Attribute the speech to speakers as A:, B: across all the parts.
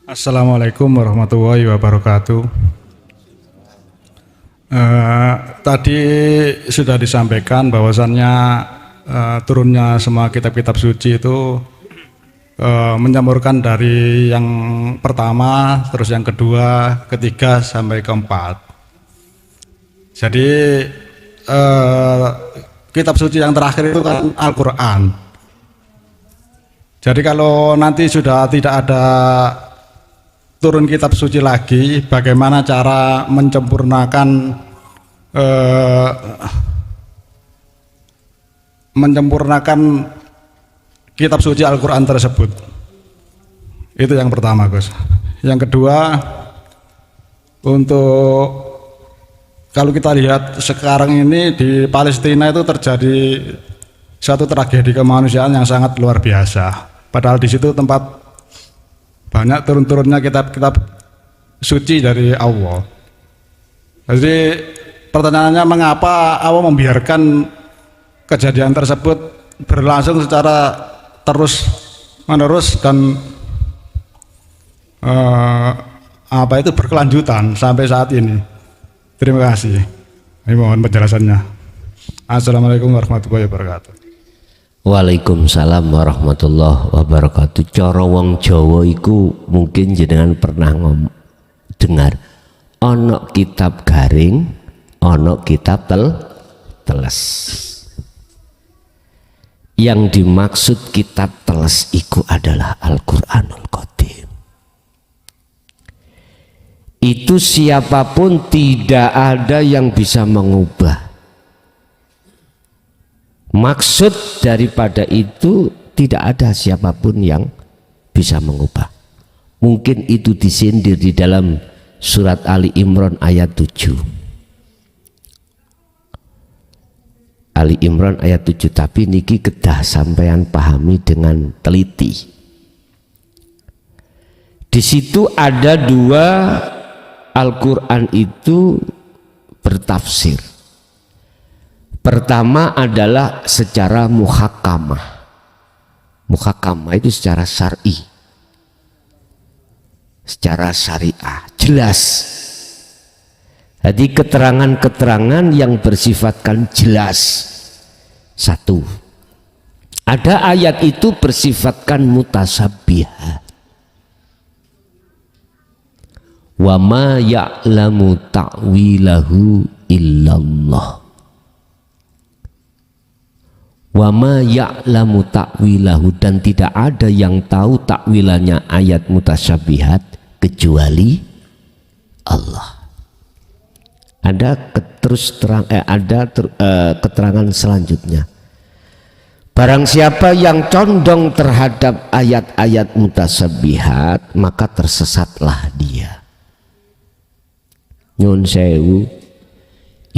A: Assalamualaikum warahmatullahi wabarakatuh. Tadi sudah disampaikan bahwasannya turunnya semua kitab-kitab suci itu mencampurkan dari yang pertama, terus yang kedua, ketiga sampai keempat. Jadi kitab suci yang terakhir itu kan Al-Quran. Jadi kalau nanti sudah tidak ada turun kitab suci lagi, bagaimana cara menyempurnakan kitab suci Al-Quran tersebut? Itu yang pertama, Gus. Yang kedua, untuk kalau kita lihat sekarang ini di Palestina itu terjadi satu tragedi kemanusiaan yang sangat luar biasa. Padahal di situ tempat banyak turun-turunnya kitab-kitab suci dari Allah. Jadi pertanyaannya, mengapa Allah membiarkan kejadian tersebut berlangsung secara terus-menerus dan berkelanjutan sampai saat ini? Terima kasih. Ini mohon penjelasannya. Assalamualaikum warahmatullahi wabarakatuh.
B: Waalaikumsalam warahmatullahi wabarakatuh. Cara wong Jawa iku mungkin jenengan pernah dengar ana kitab garing, ana kitab teles. Yang dimaksud kitab teles iku adalah Al-Qur'anul Qadim. Itu siapapun tidak ada yang bisa mengubah. Maksud daripada itu tidak ada siapapun yang bisa mengubah. Mungkin itu disindir di dalam surat Ali Imran ayat 7. Ali Imran ayat 7, tapi niki kedah sampean pahami dengan teliti. Di situ ada dua Al-Quran itu bertafsir. Pertama adalah secara muhakamah. Muhakamah itu secara syar'i, secara syariah, jelas. Jadi keterangan-keterangan yang bersifatkan jelas. Satu, ada ayat itu bersifatkan mutasyabihat. Wa ma ya'lamu ta'wilahu illallah. Wa ma ya'lamu ta'wilahu, dan tidak ada yang tahu takwilannya ayat mutasyabihat kecuali Allah. Ada keterangan selanjutnya. Barang siapa yang condong terhadap ayat-ayat mutasyabihat, maka tersesatlah dia. Nyun sewu,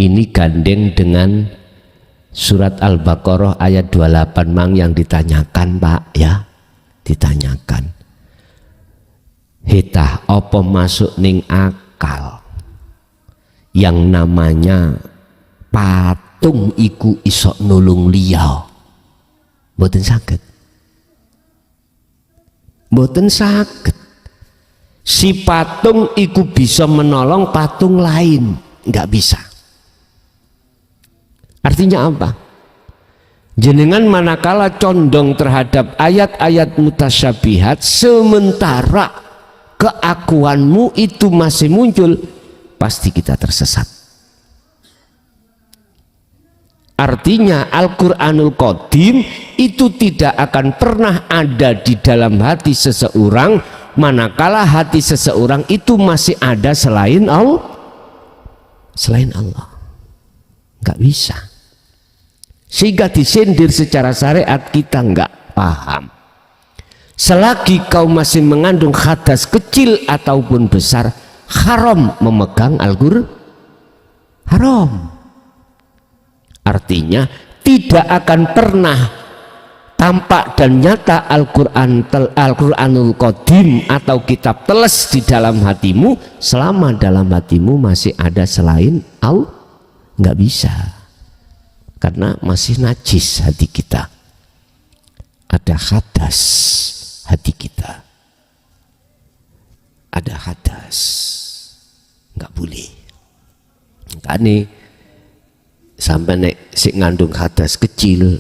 B: ini gandeng dengan surat Al-Baqarah ayat 28 mang yang ditanyakan, Pak, ya, ditanyakan. Hitah apa masuk ning akal yang namanya patung iku isok nulung liya? Mboten saged. Mboten saged. Si patung iku bisa menolong patung lain, nggak bisa. Artinya apa? Jenengan manakala condong terhadap ayat-ayat mutasyabihat, sementara keakuanmu itu masih muncul, pasti kita tersesat. Artinya Al-Qur'anul Qadim itu tidak akan pernah ada di dalam hati seseorang manakala hati seseorang itu masih ada selain Allah. Selain Allah nggak bisa. Sehingga disindir secara syariat, kita nggak paham. Selagi kau masih mengandung hadas kecil ataupun besar, haram memegang Al-Qur'an. Haram. Artinya tidak akan pernah tampak dan nyata Al-Qur'anul Qadim atau kitab teles di dalam hatimu selama dalam hatimu masih ada selain Allah. Nggak bisa, karena masih najis hati kita. ada hadas hati kita, ada hadas, nggak boleh. Makanya sampai nek si ngandung hadas kecil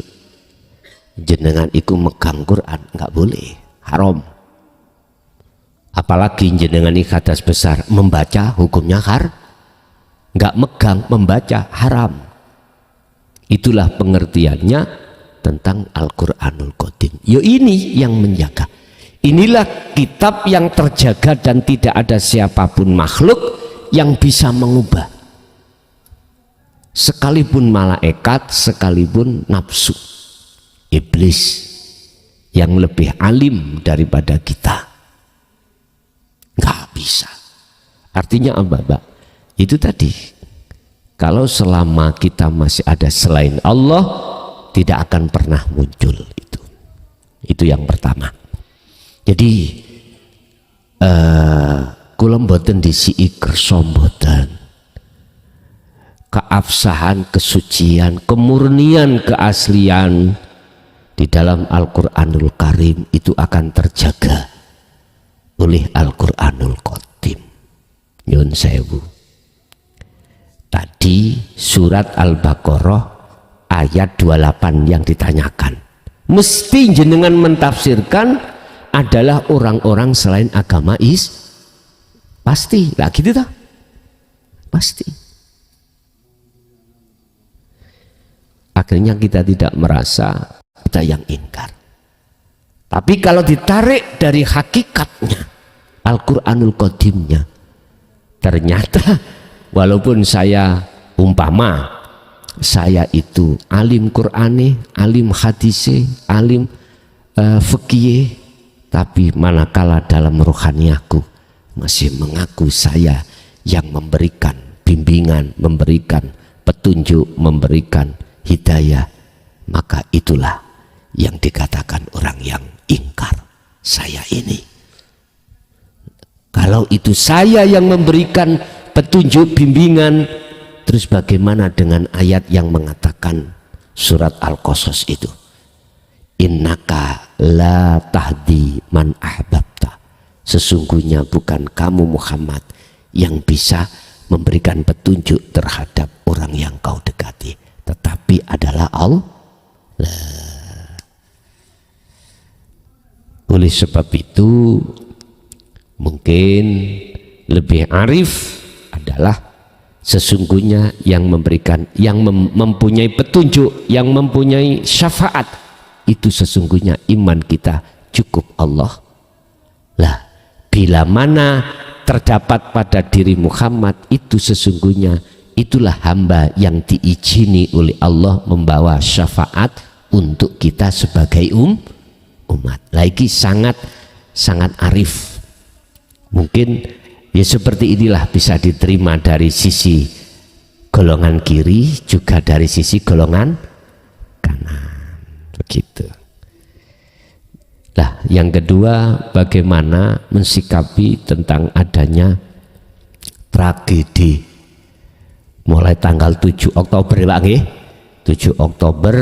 B: jenengan iku megang Quran nggak boleh, haram. Apalagi jenengan ini hadas besar membaca hukumnya nggak megang membaca haram. Itulah pengertiannya tentang Al-Quranul Qadim. Yo ini yang menjaga. Inilah kitab yang terjaga dan tidak ada siapapun makhluk yang bisa mengubah. Sekalipun malaikat, sekalipun nafsu, iblis yang lebih alim daripada kita. Nggak bisa. Artinya apa, Mbak? Itu tadi. Kalau selama kita masih ada selain Allah, tidak akan pernah muncul itu. Itu yang pertama. Jadi kula mboten disiki kersa mboten. Keabsahan, kesucian, kemurnian, keaslian di dalam Al-Qur'anul Karim itu akan terjaga oleh Al-Qur'anul Qadim. Nyun sewu. Tadi surat Al-Baqarah ayat 28 yang ditanyakan, mesti jenengan mentafsirkan adalah orang-orang selain agama pasti lah gitu tak? Pasti. Akhirnya kita tidak merasa kita yang ingkar. Tapi kalau ditarik dari hakikatnya Al-Quranul Qadimnya, ternyata walaupun saya umpama saya itu alim Qur'ani, alim hadisi, alim fikih, tapi manakala dalam rohaniaku masih mengaku saya yang memberikan bimbingan, memberikan petunjuk, memberikan hidayah, maka itulah yang dikatakan orang yang ingkar. Saya ini, kalau itu saya yang memberikan petunjuk, bimbingan, terus bagaimana dengan ayat yang mengatakan surat Al-Qasas itu, innaka la tahdi man ahbabta, sesungguhnya bukan kamu Muhammad yang bisa memberikan petunjuk terhadap orang yang kau dekati, tetapi adalah Allah. Oleh sebab itu mungkin lebih arif adalah sesungguhnya yang memberikan, yang mempunyai petunjuk, yang mempunyai syafaat, itu sesungguhnya iman kita cukup Allah lah. Bila mana terdapat pada diri Muhammad, itu sesungguhnya itulah hamba yang diizini oleh Allah membawa syafaat untuk kita sebagai umat. Lagi sangat arif. Mungkin ya seperti inilah bisa diterima dari sisi golongan kiri, juga dari sisi golongan kanan, begitu. Nah, yang kedua, bagaimana mensikapi tentang adanya tragedi mulai tanggal 7 Oktober Pak nggih? 7 Oktober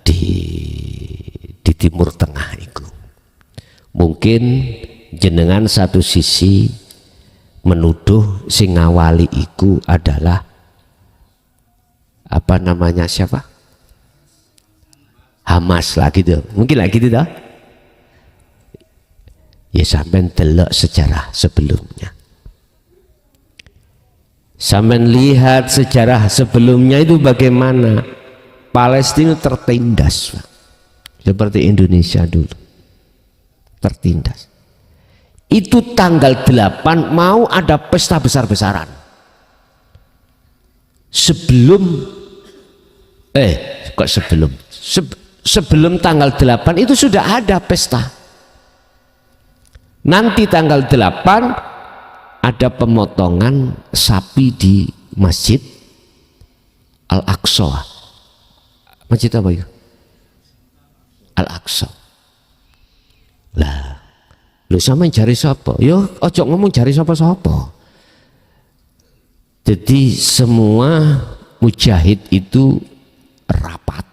B: di Timur Tengah itu. Mungkin jenengan satu sisi menuduh sing ngawali iku adalah apa namanya, siapa? Hamas lah gitu, mungkin lah gitu dah. Ya sampai delok sejarah sebelumnya, sampai lihat sejarah sebelumnya itu bagaimana Palestina tertindas seperti Indonesia dulu tertindas. Itu tanggal 8 mau ada pesta besar-besaran. Sebelum tanggal 8 itu sudah ada pesta. Nanti tanggal 8 ada pemotongan sapi di Masjid Al-Aqsa. Masjid apa itu? Al-Aqsa. Lah, lu sama cari siapa? Yo, ojo ngomong cari siapa-siapa. Jadi semua mujahid itu rapat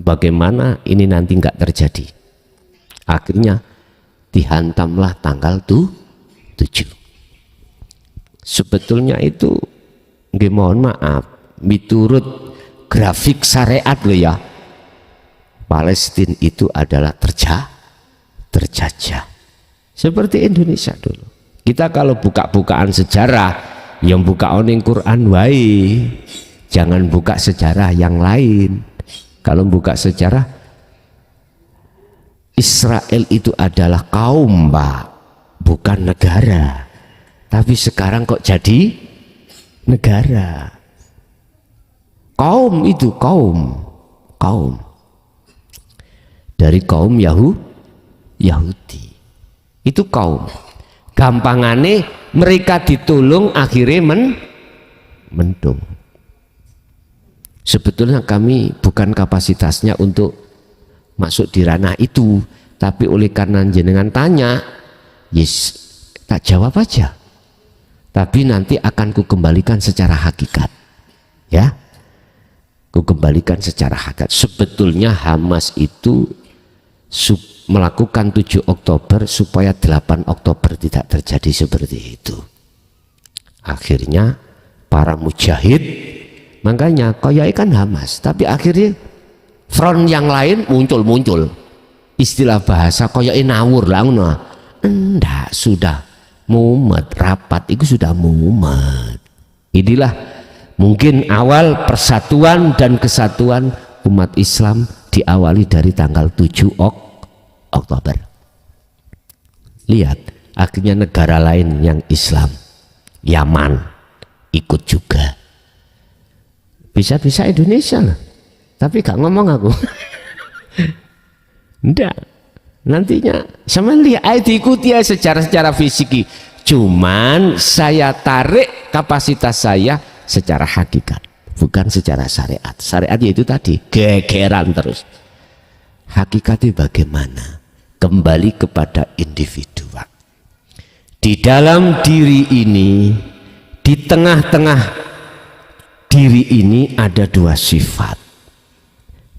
B: bagaimana ini nanti nggak terjadi. Akhirnya dihantamlah tanggal 7. Sebetulnya itu nggih mohon maaf, miturut grafik syariat loh ya, Palestina itu adalah terjajah seperti Indonesia dulu. Kita kalau buka-bukaan sejarah yang buka oning Quran wae, jangan buka sejarah yang lain. Kalau buka sejarah, Israel itu adalah kaum Pak, bukan negara. Tapi sekarang kok jadi negara. Kaum itu kaum dari kaum Yahudi itu kaum. Gampangane mereka ditolong akhirnya mendung. Sebetulnya kami bukan kapasitasnya untuk masuk di ranah itu, tapi oleh karena jenengan tanya, yes, tak jawab aja. Tapi nanti akan kukembalikan secara hakikat, ya. Kukembalikan secara hakikat. Sebetulnya Hamas itu melakukan 7 Oktober supaya 8 Oktober tidak terjadi seperti itu. Akhirnya para mujahid, makanya koyai kan Hamas, tapi akhirnya front yang lain muncul. Istilah bahasa koyai nawur lah, enggak, sudah mumet, rapat itu sudah mumet. Inilah mungkin awal persatuan dan kesatuan umat Islam diawali dari tanggal 7 Oktober. Lihat, akhirnya negara lain yang Islam, Yaman, ikut juga. Bisa-bisa Indonesia lah, tapi gak ngomong aku. Enggak, nantinya sama lihat, diikuti ya secara fisiki. Cuman saya tarik kapasitas saya secara hakikat, bukan secara syariat. Syariat itu tadi gegeran terus. Hakikatnya bagaimana? Kembali kepada individu. Di dalam diri ini, di tengah-tengah diri ini ada 2 sifat.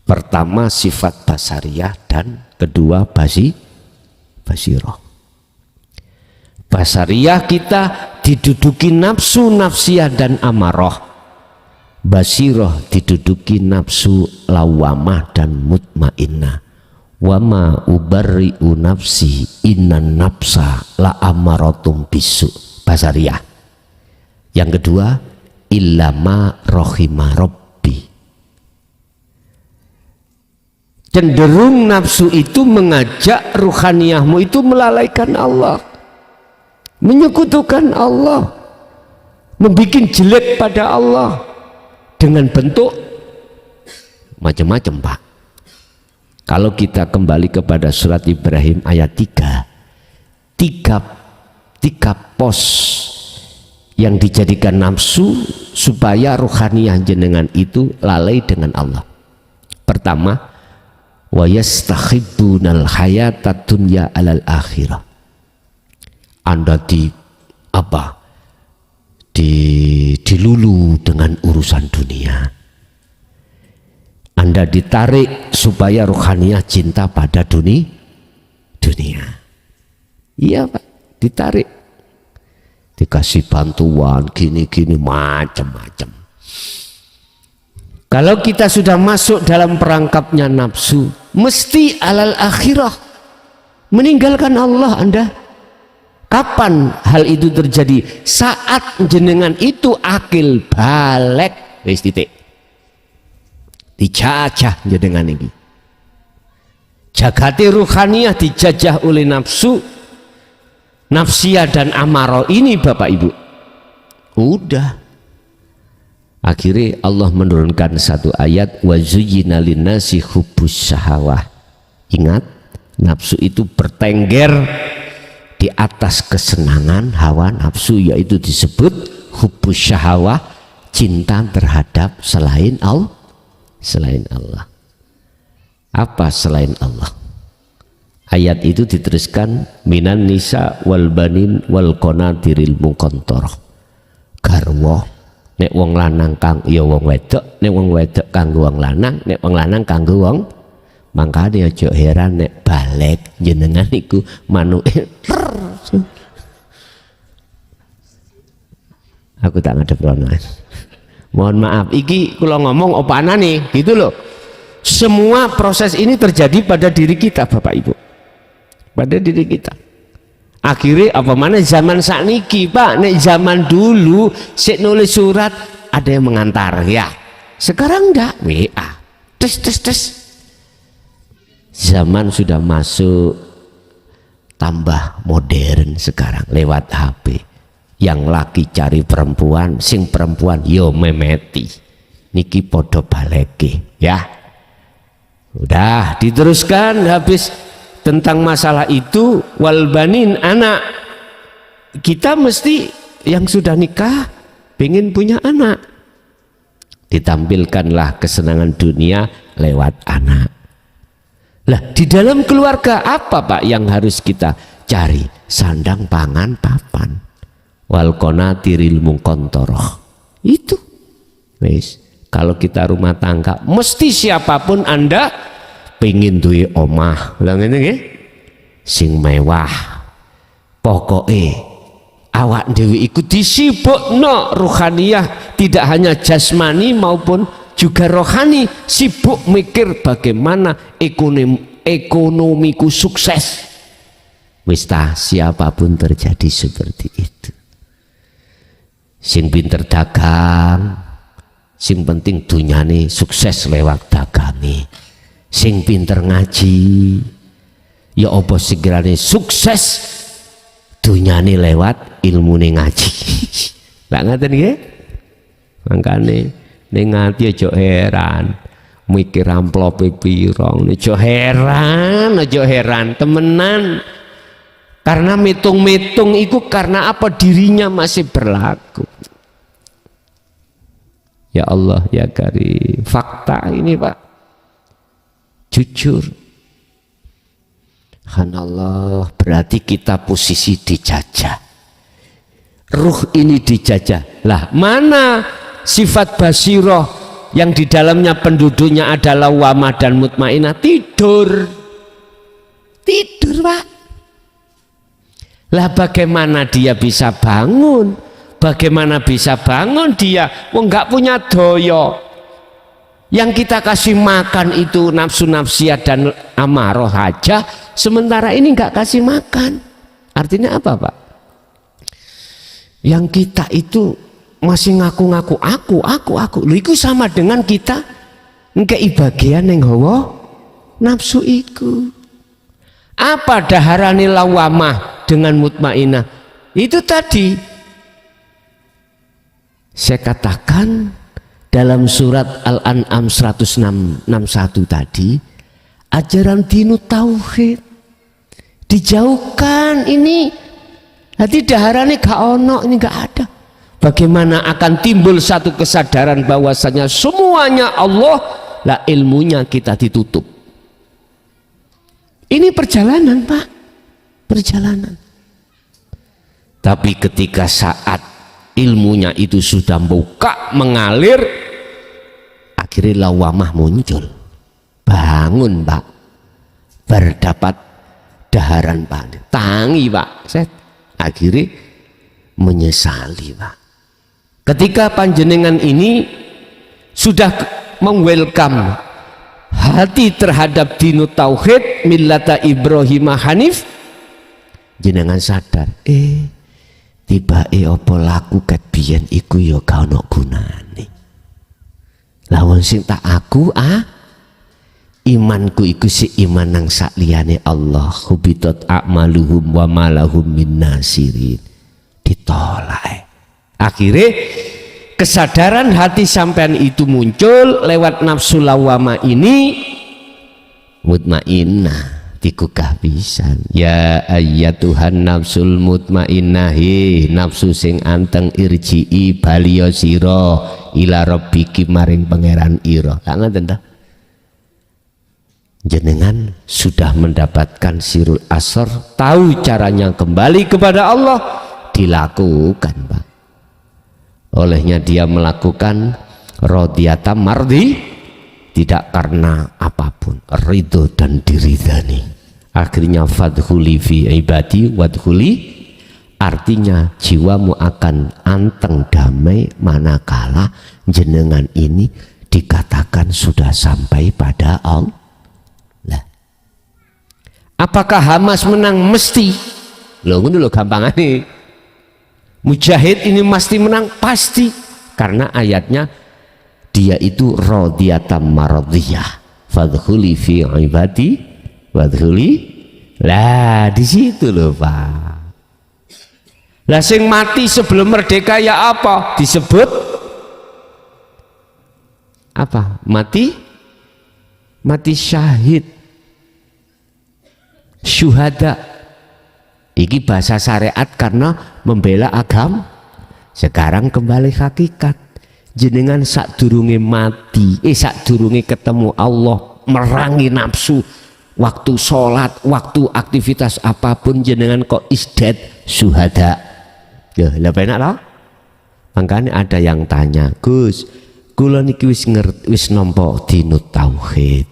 B: Pertama sifat basariyah dan kedua basiroh. Basariyah kita diduduki nafsu nafsiyah dan amarah. Basiroh diduduki nafsu lawamah dan mutmainnah. Wama ubarri'u nafsi innan nafsa la amaratum bisu. Basariyah. Yang kedua illama rohima rabbi. Cenderung nafsu itu mengajak ruhaniyahmu itu melalaikan Allah, menyekutukan Allah, membuat jelek pada Allah dengan bentuk macam-macam Pak. Kalau kita kembali kepada surat Ibrahim ayat 3, tiga pos yang dijadikan nafsu supaya ruhaniyah jenengan itu lalai dengan Allah. Pertama, wa yastahibbunal hayatad dunya alal akhirah. Anda dilulu dengan urusan dunia. Anda ditarik supaya ruhaniyah cinta pada dunia. Iya Pak, ditarik. Dikasih bantuan gini-gini macam-macam. Kalau kita sudah masuk dalam perangkapnya nafsu, mesti alal akhirah, meninggalkan Allah Anda. Kapan hal itu terjadi? Saat jenengan itu akil balik, wis titik. Dijajah jenengan ini. Jagati ruhaniyah dijajah oleh nafsu, nafsiyah dan amarah ini Bapak Ibu. Udah. Akhirnya Allah menurunkan satu ayat, wa zuyyina linnasi hubbus syahawah. Ingat, nafsu itu bertengger di atas kesenangan hawa nafsu, yaitu disebut hubbus syahawah, cinta terhadap selain Allah. Apa selain Allah? Ayat itu diteruskan, minan nisa wal banin wal qanatiril muqantarah. Garwa nek wong lanang kang ya wong wedok, nek wong wedok kanggo wong lanang, nek wong lanang kanggo wong Makanya aja heran nek balik jenengan iku manuke. Aku tak ngadep rono. Mohon maaf, iki kula ngomong opana nih, gitu loh. Semua proses ini terjadi pada diri kita, Bapak Ibu. Pada diri kita. Akhirnya apa mana zaman sakniki, Pak, nek zaman dulu sik nulis surat ada yang mengantar ya. Sekarang enggak, WA. Tes. Zaman sudah masuk tambah modern sekarang lewat HP. Yang laki cari perempuan, sing perempuan yo memeti. Niki podo baleke ya. Udah diteruskan habis tentang masalah itu. Wal banin anak, kita mesti yang sudah nikah pengen punya anak, ditampilkanlah kesenangan dunia lewat anak. Lah di dalam keluarga apa Pak yang harus kita cari? Sandang pangan papan. Wal qanatiril muqantharah. Itu wis. Kalau kita rumah tangga mesti siapapun Anda pengen duwe omah lah ngene nggih sing mewah. Pokoke awak dhewe iku disibukno rohaniyah, tidak hanya jasmani maupun juga rohani, sibuk mikir bagaimana ekonomiku sukses. Wis ta, siapapun terjadi seperti itu. Sing pinter dagang, sing penting dunyane sukses lewat dagange. Sing pinter ngaji, ya apa segirane sukses dunyane lewat ilmune ngaji. Lah ngaten nggih? Mangkane ning ati aja heran mikir amplope pira, aja heran temenan. Karena mitung-mitung itu karena apa? Dirinya masih berlaku. Ya Allah ya Karim, fakta ini Pak, jujur. Subhanallah, berarti kita posisi dijajah. Ruh ini dijajah. Lah mana sifat basiroh yang di dalamnya penduduknya adalah wamah dan mutmainah? Tidur Pak. Lah bagaimana dia bisa bangun? Bagaimana bisa bangun dia? Enggak punya doyo. Yang kita kasih makan itu nafsu nafsiyah dan amarah saja, sementara ini enggak kasih makan. Artinya apa Pak? Yang kita itu masih ngaku-ngaku aku. Lha iku sama dengan kita ngkei bagian yang hawa nafsu iku. Apa daharane lawamah dengan mutmainah? Itu tadi saya katakan dalam surat Al-An'am 161 tadi, ajaran dinu tauhid dijauhkan ini. Hati daharane gak ono, ini gak ada. Bagaimana akan timbul satu kesadaran bahwasanya semuanya Allah, lah ilmunya kita ditutup. Ini perjalanan Pak, perjalanan. Tapi ketika saat ilmunya itu sudah buka mengalir, akhirnya lawamah muncul. Bangun Pak, berdapat daharan Pak, tangi Pak, saya akhirnya menyesali Pak. Ketika panjenengan ini sudah mengwelcome hati terhadap dinu tauhid millata Ibrahim Hanif, jenengan sadar tiba-tiba apa laku ket biyen iku ya gak ono gunane. Lawon sing tak aku imanku iku si iman nang sakliyane Allah, hubitat a'maluhum wa malahum min nasirin, ditolak. Akhirnya kesadaran hati sampean itu muncul lewat nafsu lawama ini, mutmainnah digugah pisan. Ya ayyatuhan nafsul mutmainnah, nafsu sing anteng irji'i baliya sira ila rabbiki maring pangeran ira. Lah ngoten ta? Jenengan sudah mendapatkan sirul asr, tahu caranya kembali kepada Allah, dilakukan Pak. Olehnya dia melakukan rodiyata mardi, tidak karena apapun. ridho dan diridani. Akhirnya fadkhuli fi ibadi wadkhuli, artinya jiwamu akan anteng damai manakala jenengan ini dikatakan sudah sampai pada Allah. Apakah Hamas menang? Mesti. Loh ngono lho gampangane. Mujahid ini mesti menang? Pasti. Karena ayatnya dia itu radhiyatam maradhiyah. Fadkhuli fi ibadi wadkhuli. Lah di situ loh Pak. Lah sing mati sebelum merdeka ya apa? Disebut apa? Mati syahid. Syuhada iki bahasa syariat karena membela agama. Sekarang kembali hakikat, jenengan sadurunge mati, sadurunge ketemu Allah, merangi nafsu, waktu sholat, waktu aktivitas apapun jenengan kok isdet syuhada. Ya lebih enak lah. Makanya ada yang tanya, Gus, kula niki wis nampa dinut tauhid,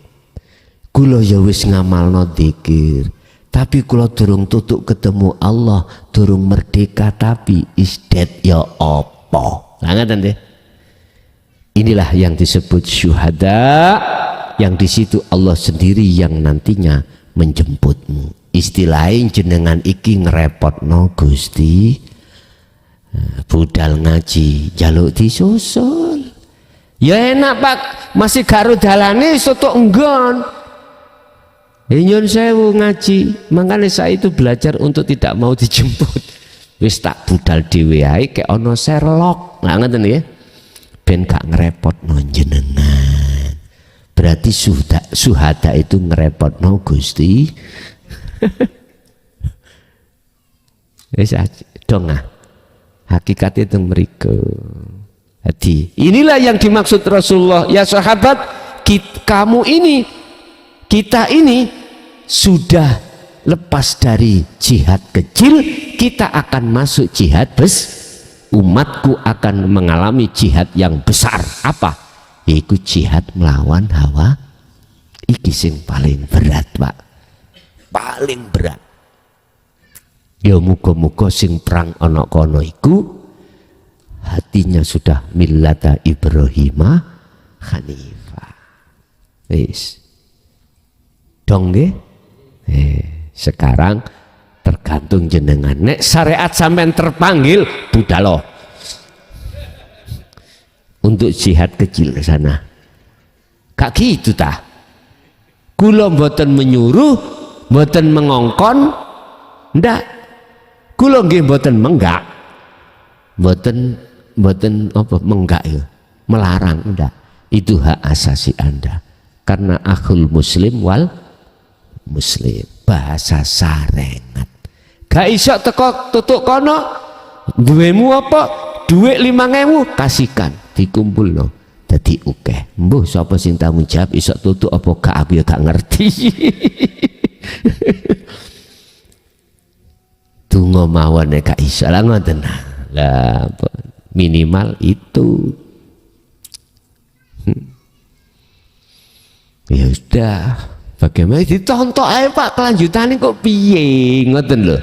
B: kula ya wis ngamalno dzikir, tapi kula durung tutuk ketemu Allah, durung merdeka, tapi isdet ya apa? Lah ngaten nggih. Inilah yang disebut syuhada, yang di situ Allah sendiri yang nantinya menjemputmu. Istilahnya jenengan iki ngerepotno Gusti, budal ngaji jaluk disusul. Ya enak Pak, masih garu dalane soto enggon. Nyun sewu ngaji, makanya saya itu belajar untuk tidak mau dijemput. Wis tak budal dhewe ae kek ana Sherlock. Lah ngoten ya. Ben gak ngerepotno jenengan. Berarti suhada itu ngerepotno Gusti. Wis dong ah. Hakikatnya itu mriku. Jadi inilah yang dimaksud Rasulullah, ya sahabat, kamu ini, kita ini sudah lepas dari jihad kecil, kita akan masuk jihad besar. Umatku akan mengalami jihad yang besar. Apa? Yaitu jihad melawan hawa. Iki sing paling berat Pak, paling berat. Ya muga-muga sing perang ana kono iku hatinya sudah millata Ibrahimah Hanifah. Wis dong nggih. Sekarang tergantung jenengan. Nek syariat sampean terpanggil budalo untuk jihad kecil ke sana. Kak gitu tah. Kula mboten menyuruh, mboten mengongkon, ndak. Kula nggih mboten menggak. Mboten apa menggak ya. Melarang ndak. Itu hak asasi Anda. Karena akhul muslim wal muslim, bahasa sarengat. Gak iso teko tutuk kono, duwemu apa? Duit 5.000 kasihkan, dikumpul no. Jadi oke, mbuh sapa sing tanggung jawab iso tutuk apa gak, aku ya gak ngerti. Tunggu mawon nek gak iso lah ngoten. Lah minimal itu. Ya sudah, bagaimana ditonton aja Pak, kelanjutannya kok piye ngoten lho.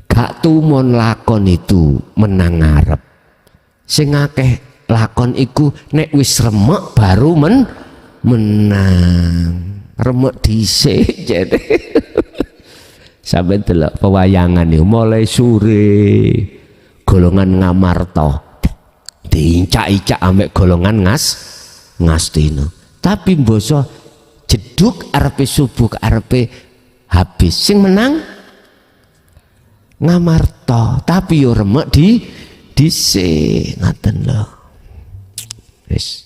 B: Gak tumon lakon itu menang ngarep. Sing akeh lakon iku nek wis remek baru menang. Remek dhisik jane. Sampai delok pewayangan niku mulai sore golongan Ngamarta diincak-incak ambek golongan Ngastino. Tapi mboso jeduk arepe subuh arepe habis sing menang Ngamarta, tapi yo remek dhisik ngaten lho. Wis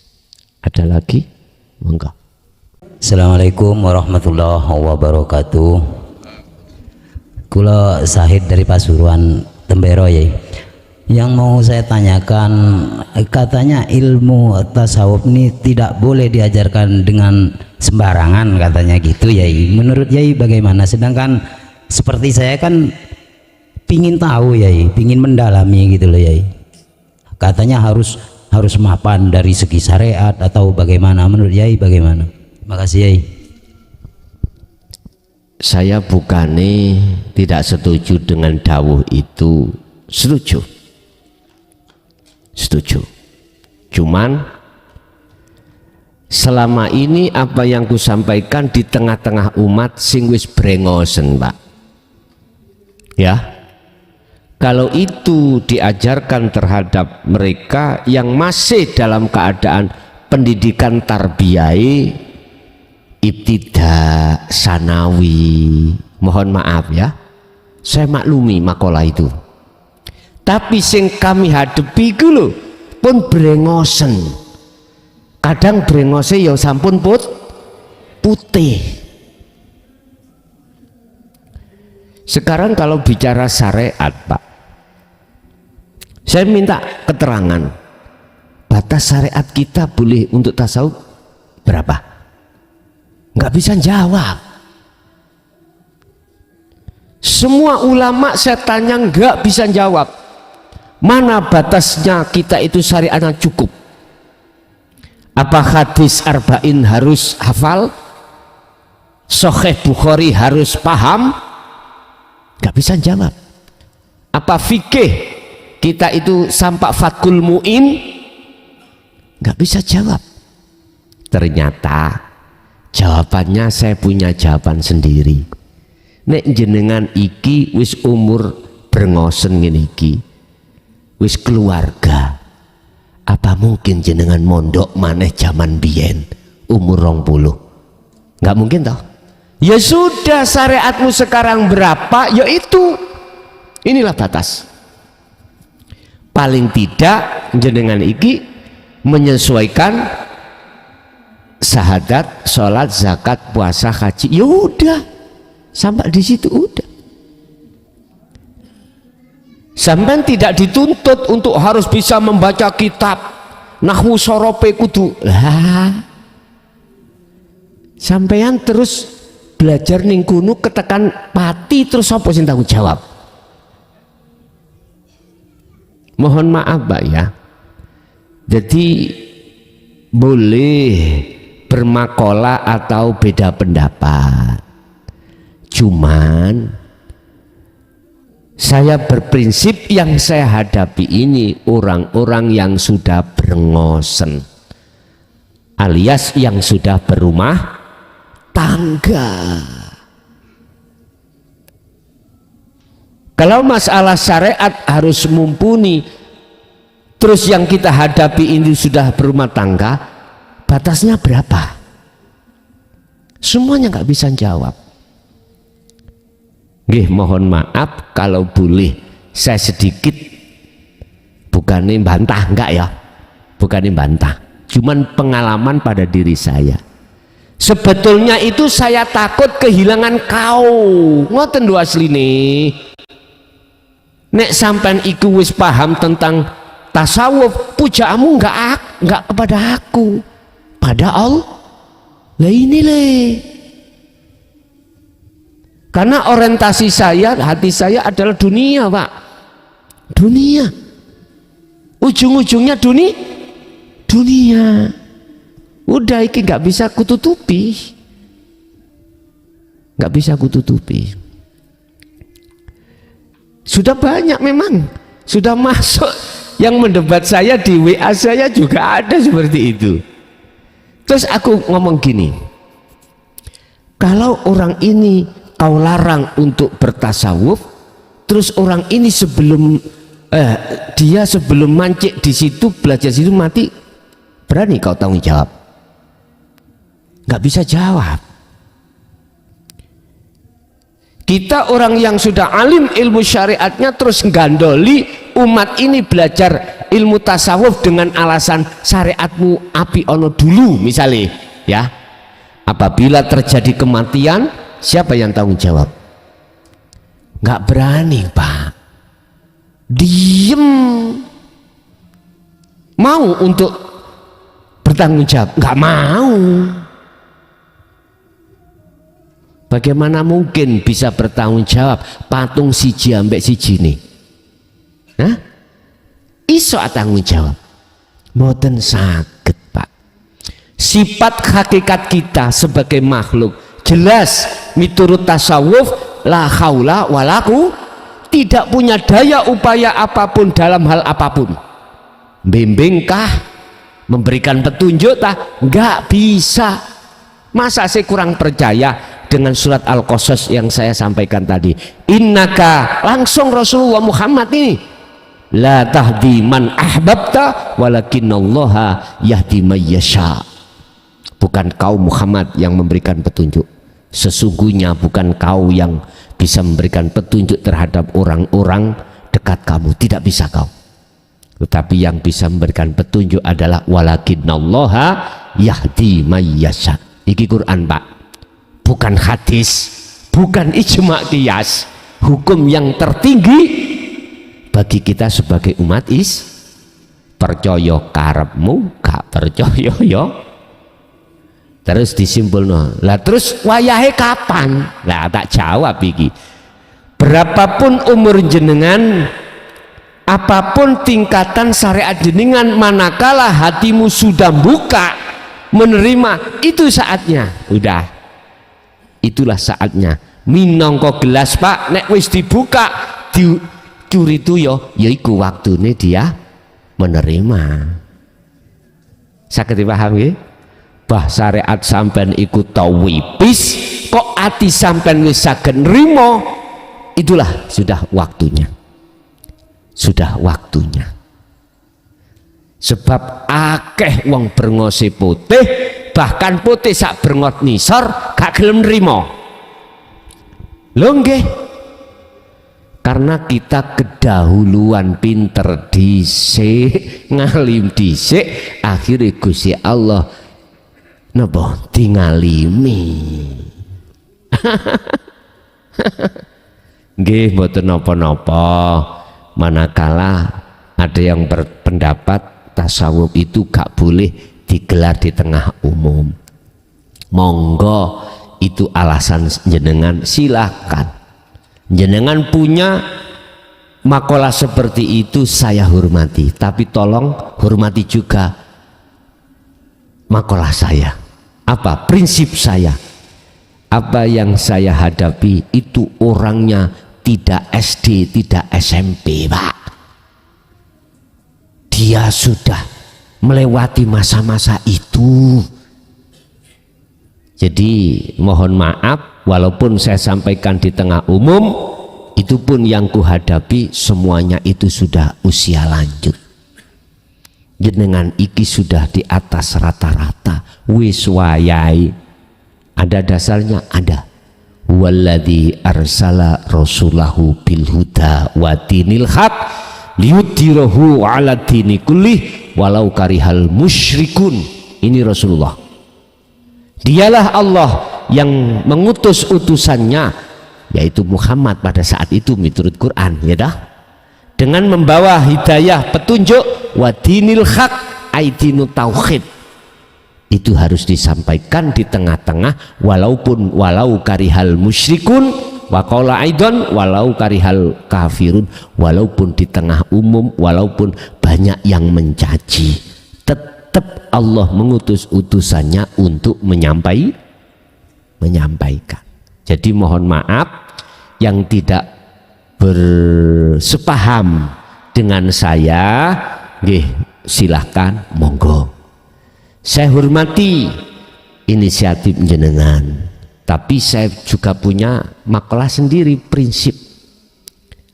B: ada lagi monggo.
C: Assalamualaikum warahmatullahi wabarakatuh. Kula Sahid dari Pasuruan Tembero ya. Yang mau saya tanyakan, katanya ilmu tasawuf ini tidak boleh diajarkan dengan sembarangan katanya gitu ya. Menurut Yai bagaimana? Sedangkan seperti saya kan pingin tahu ya, pingin mendalami gitu loh ya. Katanya harus mapan dari segi syariat atau bagaimana? Menurut Yai bagaimana? Makasih Yai.
B: Saya bukannya tidak setuju dengan dawuh itu, setuju. Cuman selama ini apa yang kusampaikan di tengah-tengah umat sing wis brengosen, Pak. Ya. Kalau itu diajarkan terhadap mereka yang masih dalam keadaan pendidikan tarbiyai ibtida sanawi, mohon maaf ya, saya maklumi makalah itu. Tapi sing kami hadapi dulu pun brengosen. Kadang brengose ya sampun putih. Sekarang kalau bicara syariat, Pak, saya minta keterangan batas syariat kita boleh untuk tasawuf berapa? Nggak bisa jawab. Semua ulama saya tanya nggak bisa jawab. Mana batasnya kita itu syariatnya cukup? Apa hadis arba'in harus hafal? Sahih Bukhari harus paham? Nggak bisa jawab. Apa fikih kita itu sampai fatkul mu'in? Nggak bisa jawab. Ternyata jawabannya saya punya jawaban sendiri. Nek jenengan iki wis umur brengosen ngene iki, wis keluarga, apa mungkin jenengan mondok maneh zaman biyen umur 20? Nggak mungkin toh. Ya sudah, syariatmu sekarang berapa, ya itu. Inilah batas. Paling tidak jenengan iki menyesuaikan syahadat, sholat, zakat, puasa, haji, ya udah, sampai di situ udah. Sampai tidak dituntut untuk harus bisa membaca kitab nahwu sorope kudu lah. Sampean terus belajar ning kuno ketekan pati, terus apa sing tanggung jawab? Mohon maaf Pak ya. Jadi boleh bermakola atau beda pendapat, cuman saya berprinsip yang saya hadapi ini orang-orang yang sudah brengosen alias yang sudah berumah tangga. Kalau masalah syariat harus mumpuni, terus yang kita hadapi ini sudah berumah tangga, batasnya berapa? Semuanya nggak bisa jawab. Nggih, mohon maaf kalau boleh saya sedikit, bukannya bantah, enggak ya, bukannya bantah, cuman pengalaman pada diri saya. Sebetulnya itu saya takut kehilangan kau, ngoten lho asline. Nek sampean iku wis paham tentang tasawuf, pujaanmu enggak kepada aku, pada Allah. Lah ini le. Karena orientasi saya, hati saya adalah dunia, Pak. Dunia. Ujung-ujungnya dunia. Udah iki nggak bisa kututupi. Nggak bisa kututupi. Sudah banyak memang, sudah masuk yang mendebat saya di WA saya juga ada seperti itu. Terus aku ngomong gini, kalau orang ini kau larang untuk bertasawuf, terus orang ini sebelum dia sebelum mancik di situ, belajar situ mati, berani kau tanggung jawab? Nggak bisa jawab. Kita orang yang sudah alim ilmu syariatnya terus gandoli umat ini belajar ilmu tasawuf dengan alasan syariatmu api ono dulu misalnya ya. Apabila terjadi kematian, siapa yang tanggung jawab? Nggak berani, Pak. Diem. Mau untuk bertanggung jawab? Nggak mau. Bagaimana mungkin bisa bertanggung jawab patung siji ambek siji nih? Hah? Iso tanggung jawab? Mboten saged, Pak. sifat hakikat kita sebagai makhluk. Jelas miturut tasawuf la haula walaku, tidak punya daya upaya apapun dalam hal apapun. Bimbingkah, memberikan petunjuk tah, nggak bisa. Masa saya kurang percaya dengan surat Al-Qasas yang saya sampaikan tadi? Innaka, langsung Rasulullah Muhammad ini, la tahdi man ahbabta walakinallaha yahdi may yasha. Bukan kau Muhammad yang memberikan petunjuk, sesungguhnya bukan kau yang bisa memberikan petunjuk terhadap orang-orang dekat kamu, tidak bisa kau. Tetapi yang bisa memberikan petunjuk adalah walakinallaha yahdi may yasha. Iki Quran Pak, bukan hadis, bukan ijma' qiyas, hukum yang tertinggi bagi kita sebagai umat percaya karepmu, gak percaya ya. Terus disimpulno, lah terus wayahe kapan? Lah tak jawab iki. Berapapun umur jenengan, apapun tingkatan syariat jenengan, manakala hatimu sudah buka menerima, itu saatnya. Udah, itulah saatnya. Minangka gelas Pak, nek wis dibuka dicuri tuyo, yaiku waktune dia menerima. Saged dipaham nggih? Bah syariat sampean ikut tau wipis, kok ati sampean wis saged nrimo, itulah sudah waktunya. Sudah waktunya. Sebab akeh wong berngosi putih, bahkan putih sak berngot nisor gak gelem nrimo. Lho nggih, karena kita kedahuluan pinter dhisik, ngalim dhisik, akhirnya Gusti Allah napa tingalimi. Nggih mboten napa-napa, manakala ada yang berpendapat tasawuf itu gak boleh digelar di tengah umum, monggo, itu alasan jenengan, silakan. Jenengan punya makalah seperti itu saya hormati, tapi tolong hormati juga makalah saya. Apa prinsip saya? Apa yang saya hadapi itu orangnya tidak SD, tidak SMP, Pak. Dia sudah melewati masa-masa itu. Jadi mohon maaf, walaupun saya sampaikan di tengah umum, itu pun yang kuhadapi semuanya itu sudah usia lanjut. Jenengan iki sudah di atas rata-rata, wis wayai. Ada dasarnya, ada. Walladzi arsala rasulahu bil huda wa dinil haq liyudhhirahu 'ala dini kullih walau karihal musyrikun. Ini Rasulullah. Dialah Allah yang mengutus utusannya, yaitu Muhammad pada saat itu menurut Quran, ya dah, dengan membawa hidayah, petunjuk, wa dinil haq, aidinu tauhid. Itu harus disampaikan di tengah-tengah, walau karihal musyrikun, wa qala aidan walau karihal kafirun, walaupun di tengah umum, walaupun banyak yang mencaci, tetap Allah mengutus utusannya untuk menyampaikan. Jadi mohon maaf yang tidak bersepaham dengan saya, nggih, silahkan, monggo. Saya hormati inisiatif jenengan, tapi saya juga punya makalah sendiri, prinsip.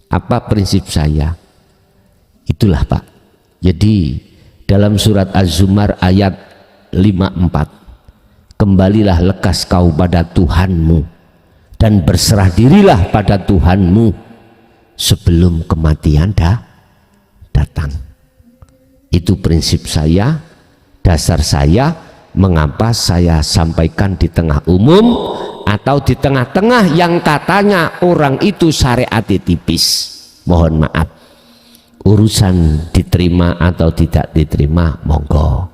B: Apa prinsip saya? Itulah Pak. Jadi dalam surat Az-Zumar ayat 54, kembalilah lekas kau pada Tuhanmu dan berserah dirilah pada Tuhanmu sebelum kematian datang. Itu prinsip saya, dasar saya, mengapa saya sampaikan di tengah umum atau di tengah-tengah yang katanya orang itu syariat tipis. Mohon maaf, urusan diterima atau tidak diterima, monggo,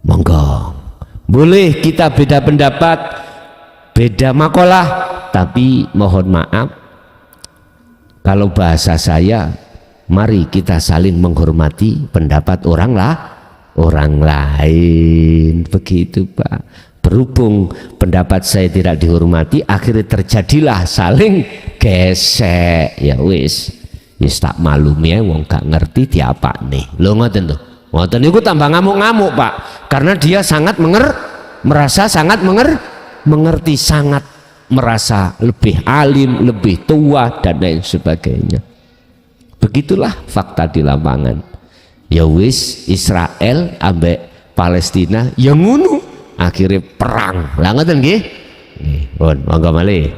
B: monggo. Boleh kita beda pendapat, beda makalah, tapi mohon maaf, kalau bahasa saya, mari kita saling menghormati pendapat orang orang lain. Begitu Pak. Berhubung pendapat saya tidak dihormati, akhirnya terjadilah saling gesek. Ya wis tak malum ya, wong gak ngerti diapa nih. Lo ngoten tuh, ngoten itu tambah ngamuk-ngamuk Pak, karena dia sangat merasa sangat mengerti, sangat merasa lebih alim, lebih tua dan lain sebagainya. Begitulah fakta di lapangan. Ya wis Israel ambek Palestina yang ngunu akhirnya perang. Lah ngoten nggih. Nggih, pun monggo malih.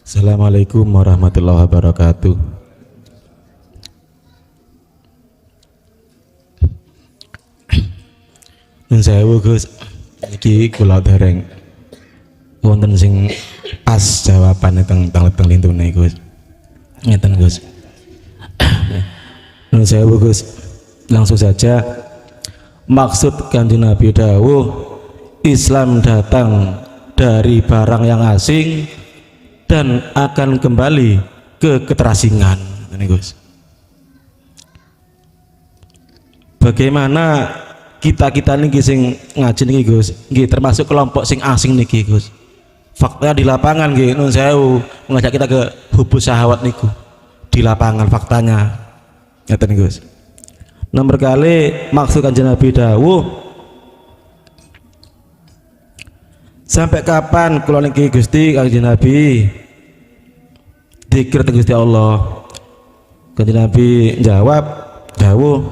D: Assalamualaikum warahmatullahi wabarakatuh. Nun sewu Gus, iki kula dereng wonten sing pas jawabane teng lintune Gus. Ngeten Gus. Nun sewu Gus, langsung saja. Maksud Kanjeng Nabi dawuh Islam datang dari barang yang asing dan akan kembali ke keterasingan. Ini Gus. Bagaimana kita niki sing ngaji niki Gus, nggih termasuk kelompok sing asing niki Gus. Fakta di lapangan nggih nun sewu mengajak kita ke hubus syahwat niku. Di lapangan faktanya. Ngeten Gus. Nomor kali maksud Kanjeng Nabi dawuh sampai kapan kula niki Gusti Kanjeng Nabi dzikir teng Gusti Allah. Kanjeng Nabi jawab dawuh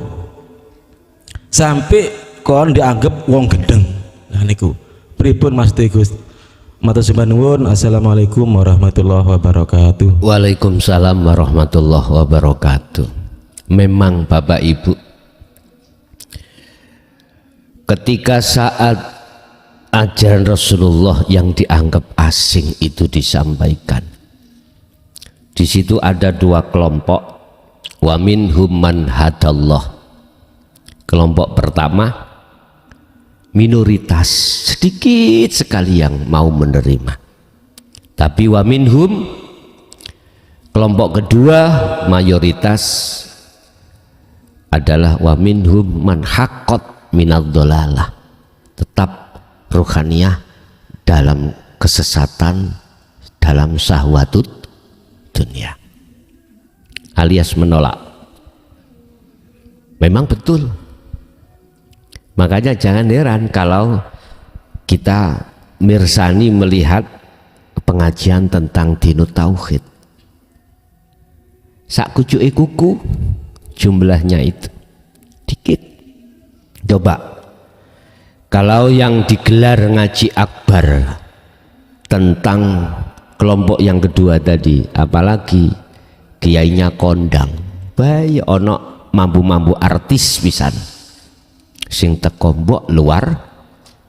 D: sampai kon dianggap wong gendeng. Nah niku pripun Mas Gus? Matur sembah nuwun. Assalamualaikum warahmatullahi wabarakatuh.
B: Waalaikumsalam warahmatullahi wabarakatuh. Memang Bapak Ibu, ketika saat ajaran Rasulullah yang dianggap asing itu disampaikan, di situ ada dua kelompok. Wa minhum man hadallah. Kelompok pertama minoritas, sedikit sekali yang mau menerima. Tapi wa minhum, kelompok kedua mayoritas adalah wa minhum man haqqat minadh dhalalah, tetap ruhaniyah dalam kesesatan, dalam syahwatut dunia, alias menolak. Memang betul. Makanya jangan heran kalau kita mirsani melihat pengajian tentang dinut tauhid, sak kucuke kuku jumlahnya itu dikit. Coba kalau yang digelar ngaji akbar tentang kelompok yang kedua tadi, apalagi kiainya kondang, bayi ono mampu-mampu artis pisan sing teko mbok luar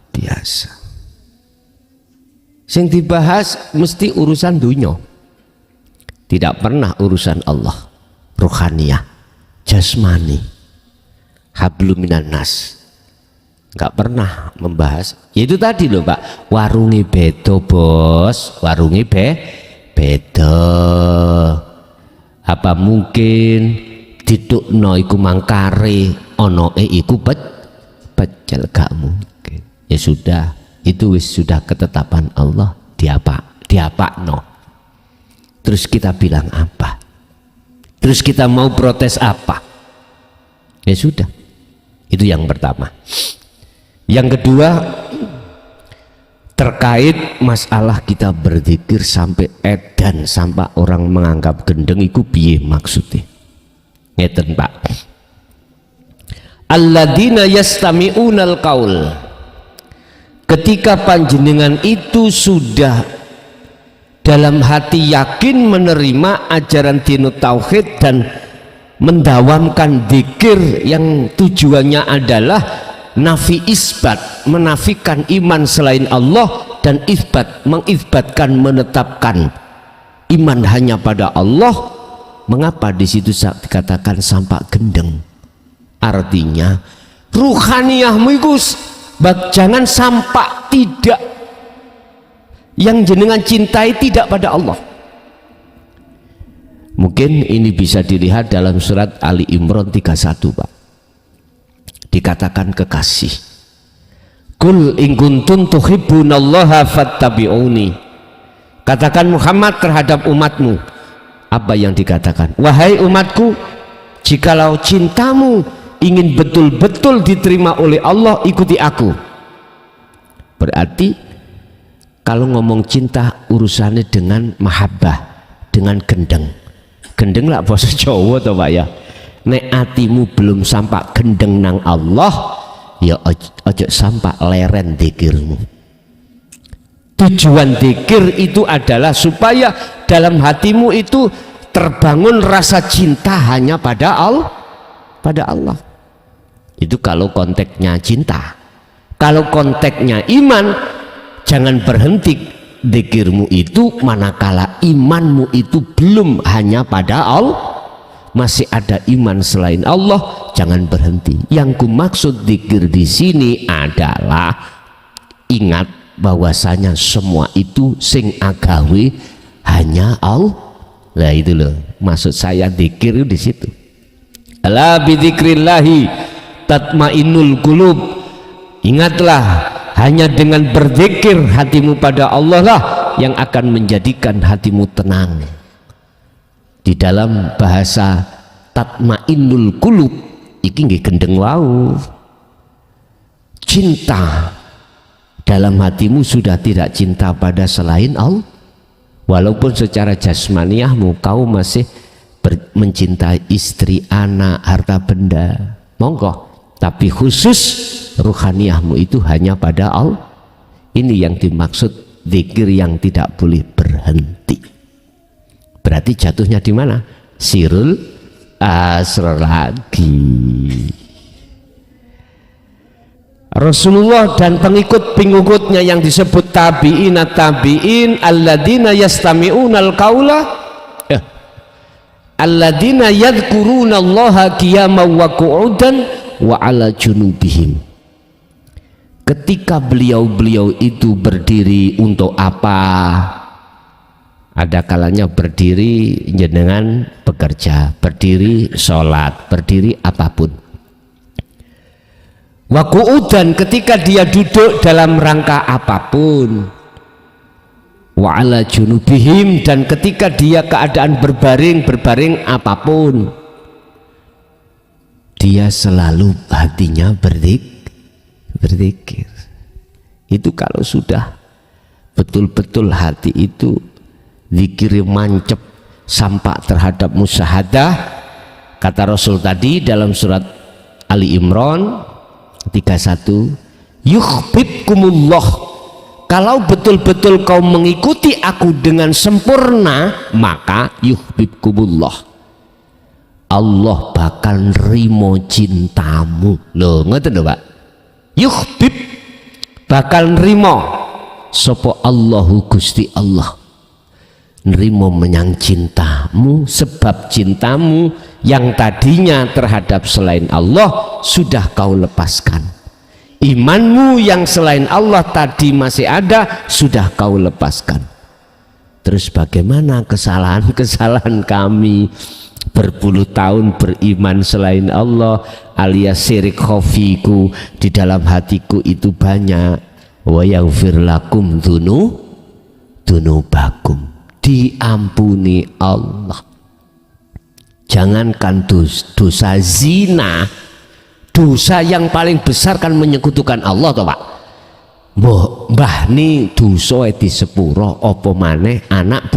B: biasa. Sing dibahas mesti urusan dunia, tidak pernah urusan Allah, ruhaniyah, jasmani, hablum minan nas, nggak pernah membahas. Itu tadi loh Pak, warungi bedo bos, warungi bedo. Apa mungkin didukno iku mangkare onoe iku pecel, gak mungkin. Ya sudah, itu sudah ketetapan Allah. Diapa no. Terus kita bilang apa? Terus kita mau protes apa? Ya sudah, itu yang pertama. Yang kedua, terkait masalah kita berzikir sampai edan, sampai orang menganggap gendeng, itu piye maksudnya? Ngeten Pak, alladzina yastami'unal qaul, ketika panjenengan itu sudah dalam hati yakin menerima ajaran dinut tauhid dan mendawamkan zikir yang tujuannya adalah nafi isbat, menafikan iman selain Allah, dan isbat, mengisbatkan, menetapkan iman hanya pada Allah. Mengapa di situ dikatakan sampak gendeng? Artinya ruhaniyahmu itu jangan sampak tidak, yang jenengan cintai tidak pada Allah. Mungkin ini bisa dilihat dalam surat Ali Imran 31, Pak. Dikatakan kekasih. Qul in kuntum tuhibbunallaha fattabi'uni. Katakan Muhammad terhadap umatmu. Apa yang dikatakan? Wahai umatku, jikalau cintamu ingin betul-betul diterima oleh Allah, ikuti aku. Berarti kalau ngomong cinta urusannya dengan mahabbah, dengan gendeng. Gendeng lah bahasa Jawa toh Pak ya. Nek atimu belum sampai gendeng nang Allah, ya ojo sampai leren dikirmu. Tujuan dikir itu adalah supaya dalam hatimu itu terbangun rasa cinta hanya pada Allah. Itu kalau konteksnya cinta. Kalau konteksnya iman, jangan berhenti dikirmu itu manakala imanmu itu belum hanya pada Allah. Masih ada iman selain Allah, jangan berhenti. Yang kumaksud dzikir di sini adalah ingat bahwasanya semua itu sing agawe hanya Allah. Lah itu loh, maksud saya dzikir di situ. Ala bidzikrillahi tatmainnul qulub. Ingatlah, hanya dengan berzikir hatimu pada Allah lah yang akan menjadikan hatimu tenang. Di dalam bahasa tatmainnul qulub iki nggih gendeng wau. Cinta dalam hatimu sudah tidak cinta pada selain Allah. Walaupun secara jasmaniahmu kau masih mencintai istri, anak, harta benda, monggo, tapi khusus ruhaniahmu itu hanya pada Allah. Ini yang dimaksud zikir yang tidak boleh berhenti. Berarti jatuhnya di mana? Sirul asrar lagi. Rasulullah dan pengikut-pengikutnya yang disebut tabi'in alladzina yastami'unal qaula alladzina yadhkuruna Allaha qiyaman wa qu'udan wa 'ala junubihim. Ketika beliau-beliau itu berdiri untuk apa? Ada kalanya berdiri jenengan bekerja, berdiri sholat, berdiri apapun. Wa qu'udan ketika dia duduk dalam rangka apapun. Wa 'ala junubihim dan ketika dia keadaan berbaring apapun. Dia selalu hatinya berzikir. Itu kalau sudah betul-betul hati itu zikir mancep sampai terhadap musyahadah, kata Rasul tadi dalam surat Ali Imran 31, yuhibbukumullah, kalau betul-betul kau mengikuti aku dengan sempurna, maka yuhibbukumullah, Allah bakal rimo cintamu. Loh ngoten lho Pak, yuhbib bakal nrimo sapa Allahu Gusti Allah, nrimo menyang cintamu, sebab cintamu yang tadinya terhadap selain Allah sudah kau lepaskan. Imanmu yang selain Allah tadi masih ada, sudah kau lepaskan. Terus bagaimana kesalahan-kesalahan kami berpuluh tahun beriman selain Allah, alias syirik khafiku di dalam hatiku itu banyak. Wa yaghfir lakum dzunubakum, diampuni Allah. Jangankan dosa zina, dosa yang paling besar kan menyekutukan Allah toh Pak. Mbah ni dosa di sepuro apa maneh anak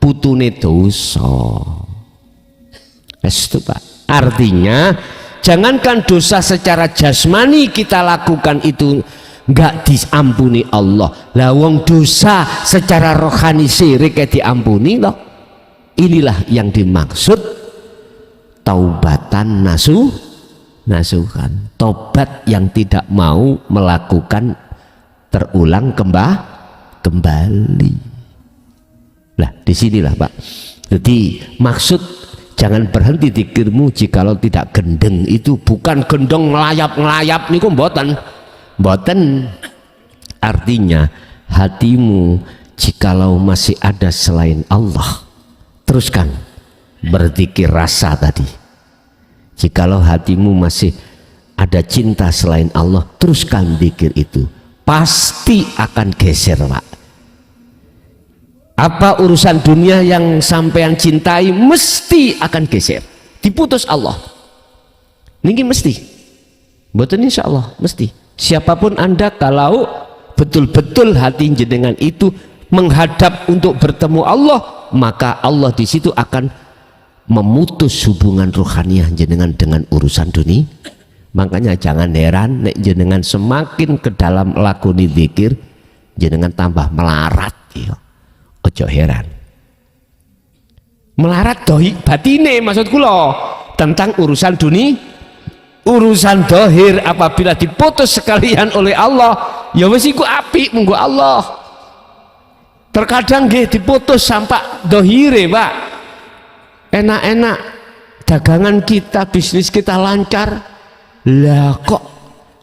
B: putune dosa. Itu Pak, artinya jangankan dosa secara jasmani kita lakukan itu enggak diampuni Allah, lah wong dosa secara rohani syirik diampuni loh. Inilah yang dimaksud taubatan nasuhan, tobat yang tidak mau melakukan terulang kembali. Lah disinilah Pak, jadi maksud jangan berhenti zikirmu jikalau tidak gendeng. Itu bukan gendeng ngelayap niku mboten. Artinya hatimu jikalau masih ada selain Allah, teruskan berzikir rasa tadi. Jikalau hatimu masih ada cinta selain Allah, teruskan zikir itu, pasti akan geser Pak. Apa urusan dunia yang sampean cintai mesti akan geser, diputus Allah. Niki mesti, betul insya Allah mesti. Siapapun Anda, kalau betul-betul hati jenengan itu menghadap untuk bertemu Allah, maka Allah di situ akan memutus hubungan rohaniah jenengan dengan urusan dunia. Makanya jangan heran nek jenengan semakin ke dalam lakoni zikir, jenengan tambah melarat ya. Ojo heran. Melarat dohi batine maksud kula tentang urusan dunia. Urusan dohir apabila diputus sekalian oleh Allah, ya wis iku apik monggo Allah. Terkadang nggih diputus sampai dohire Pak, enak-enak dagangan kita, bisnis kita lancar, lah kok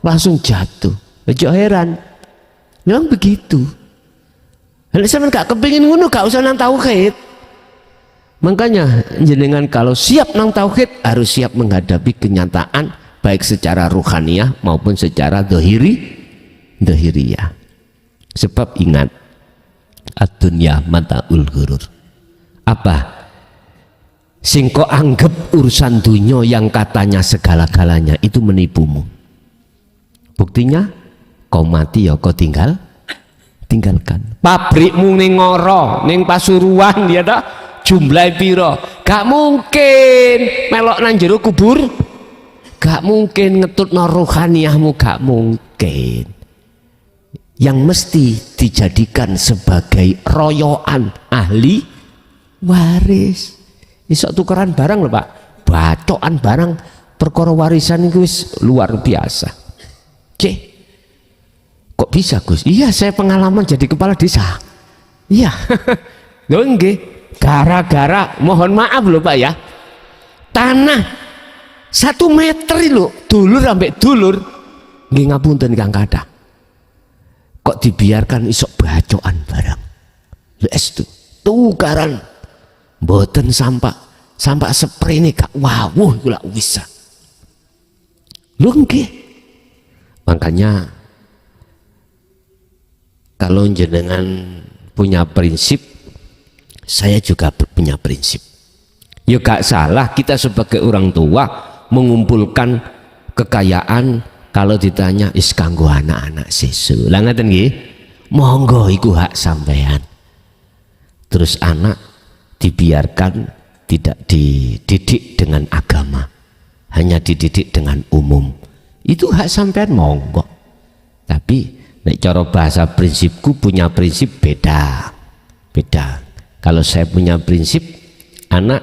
B: langsung jatuh. Ojo heran, memang begitu. Kalau sampean gak kepingin ngono, gak usah nang tauhid. Makanya jenengan kalau siap nang tauhid harus siap menghadapi kenyataan baik secara ruhaniyah maupun secara dohiriyah. Sebab ingat, ad-dunya mataul ghurur. Apa? Sing kok anggap urusan dunia yang katanya segala-galanya itu menipumu. Buktinya kau mati ya kau tinggalkan. Pabrikmu ning ngoro, ning Pasuruan ya dah, jumlah piro? Gak mungkin melok nang jero kubur. Gak mungkin ngetutno rohaniyahmu, gak mungkin. Yang mesti dijadikan sebagai royoan ahli waris. Isok tukeran barang lho Pak, bacokan barang perkara warisan itu luar biasa. Cih, kok bisa Gus? Iya, saya pengalaman jadi kepala desa. Iya, lho nggih, gara-gara mohon maaf lho Pak ya, tanah 1 meter lho, dulur sampai dulur, nggih ngapunten Kang Kada, kok dibiarkan isok bacokan barang. Lho estu tukaran mboten sampai seprene gak wawuh kula bisa. Lho nggih. Makanya kalau jenengan punya prinsip, saya juga punya prinsip. Ya gak salah kita sebagai orang tua mengumpulkan kekayaan kalau ditanya is kanggo anak-anak sesu. Lah ngaten nggih? Monggo iku hak sampean. Terus anak dibiarkan tidak dididik dengan agama, hanya dididik dengan umum. Itu hak sampean monggo. Tapi nek cara bahasa prinsipku, punya prinsip beda. Kalau saya punya prinsip, anak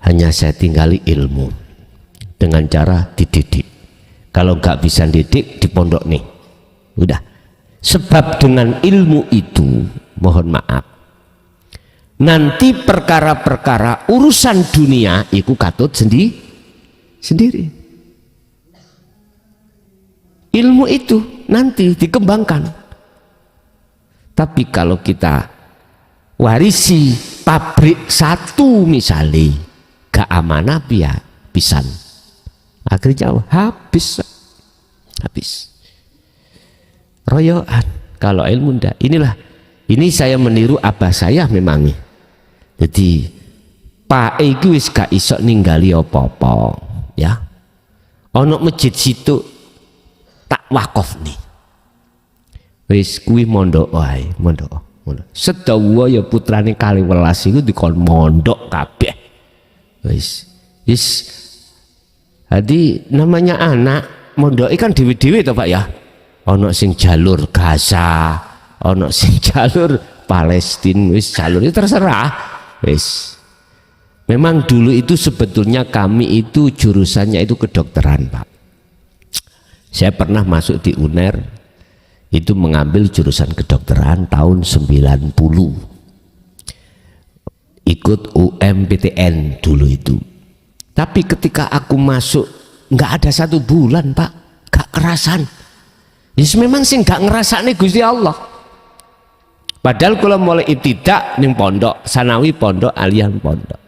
B: hanya saya tinggali ilmu dengan cara dididik. Kalau nggak bisa didik, di pondok nih. Udah. Sebab dengan ilmu itu, mohon maaf, nanti perkara-perkara urusan dunia itu katut sendiri. Ilmu itu nanti dikembangkan. Tapi kalau kita warisi pabrik 1 misalnya, gak amanah ya pisan, akhirnya habis royoan. Kalau ilmu ndak, ini saya meniru abah saya memang. Jadi Pak iku wis gak iso ninggali apa-apa ya. Ono masjid situ tak wakaf nih, wis kuwi mondok wae, mondok. Sedawa ya putrane 12 iku dikon mondok kabeh. Wis. Jadi namanya anak mondok kan dewe-dewe to Pak ya. Ono sing jalur Gaza, ono sing jalur Palestina, wis jalur itu terserah. Wis. Memang dulu itu sebetulnya kami itu jurusannya itu kedokteran Pak. Saya pernah masuk di UNER itu mengambil jurusan kedokteran tahun 90, ikut UMPTN dulu itu. Tapi ketika aku masuk nggak ada 1 bulan Pak, gak kerasan. Yes, memang sih nggak ngerasane Gusti Allah. Padahal kalau mulai ibtidak ning pondok, sanawi pondok, alian pondok.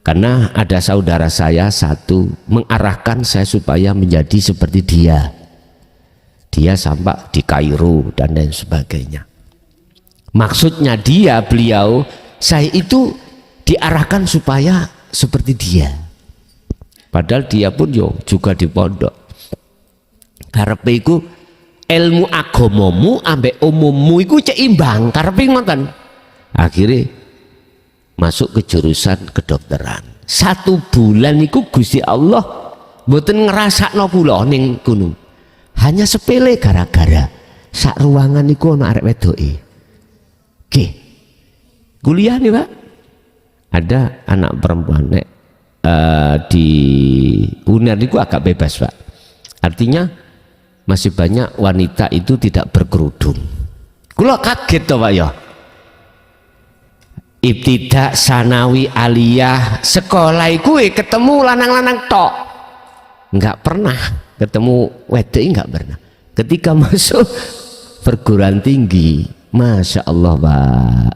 B: Karena ada saudara saya satu mengarahkan saya supaya menjadi seperti dia. Dia sampai di Kairo dan lain sebagainya. Maksudnya beliau, saya itu diarahkan supaya seperti dia. Padahal dia pun juga di pondok. Karepe iku ilmu agamamu ambek umummu iku seimbang, karepe ngoten. Akhirnya masuk ke jurusan kedokteran. 1 bulan iku Gusti Allah mboten ngrasakno kula ning gunung. Hanya sepele gara-gara sak ruangan iku ana arek wedoke. Oke. Kuliah nih, Pak. Ada anak perempuan di UNER itu agak bebas, Pak. Artinya masih banyak wanita itu tidak berkerudung. Kula kaget toh, Pak ya. Ibtidak, sanawi, aliyah, sekolah iku ketemu lanang-lanang tok. Enggak pernah ketemu wedok, enggak pernah. Ketika masuk perguruan tinggi, Masya Allah, Pak.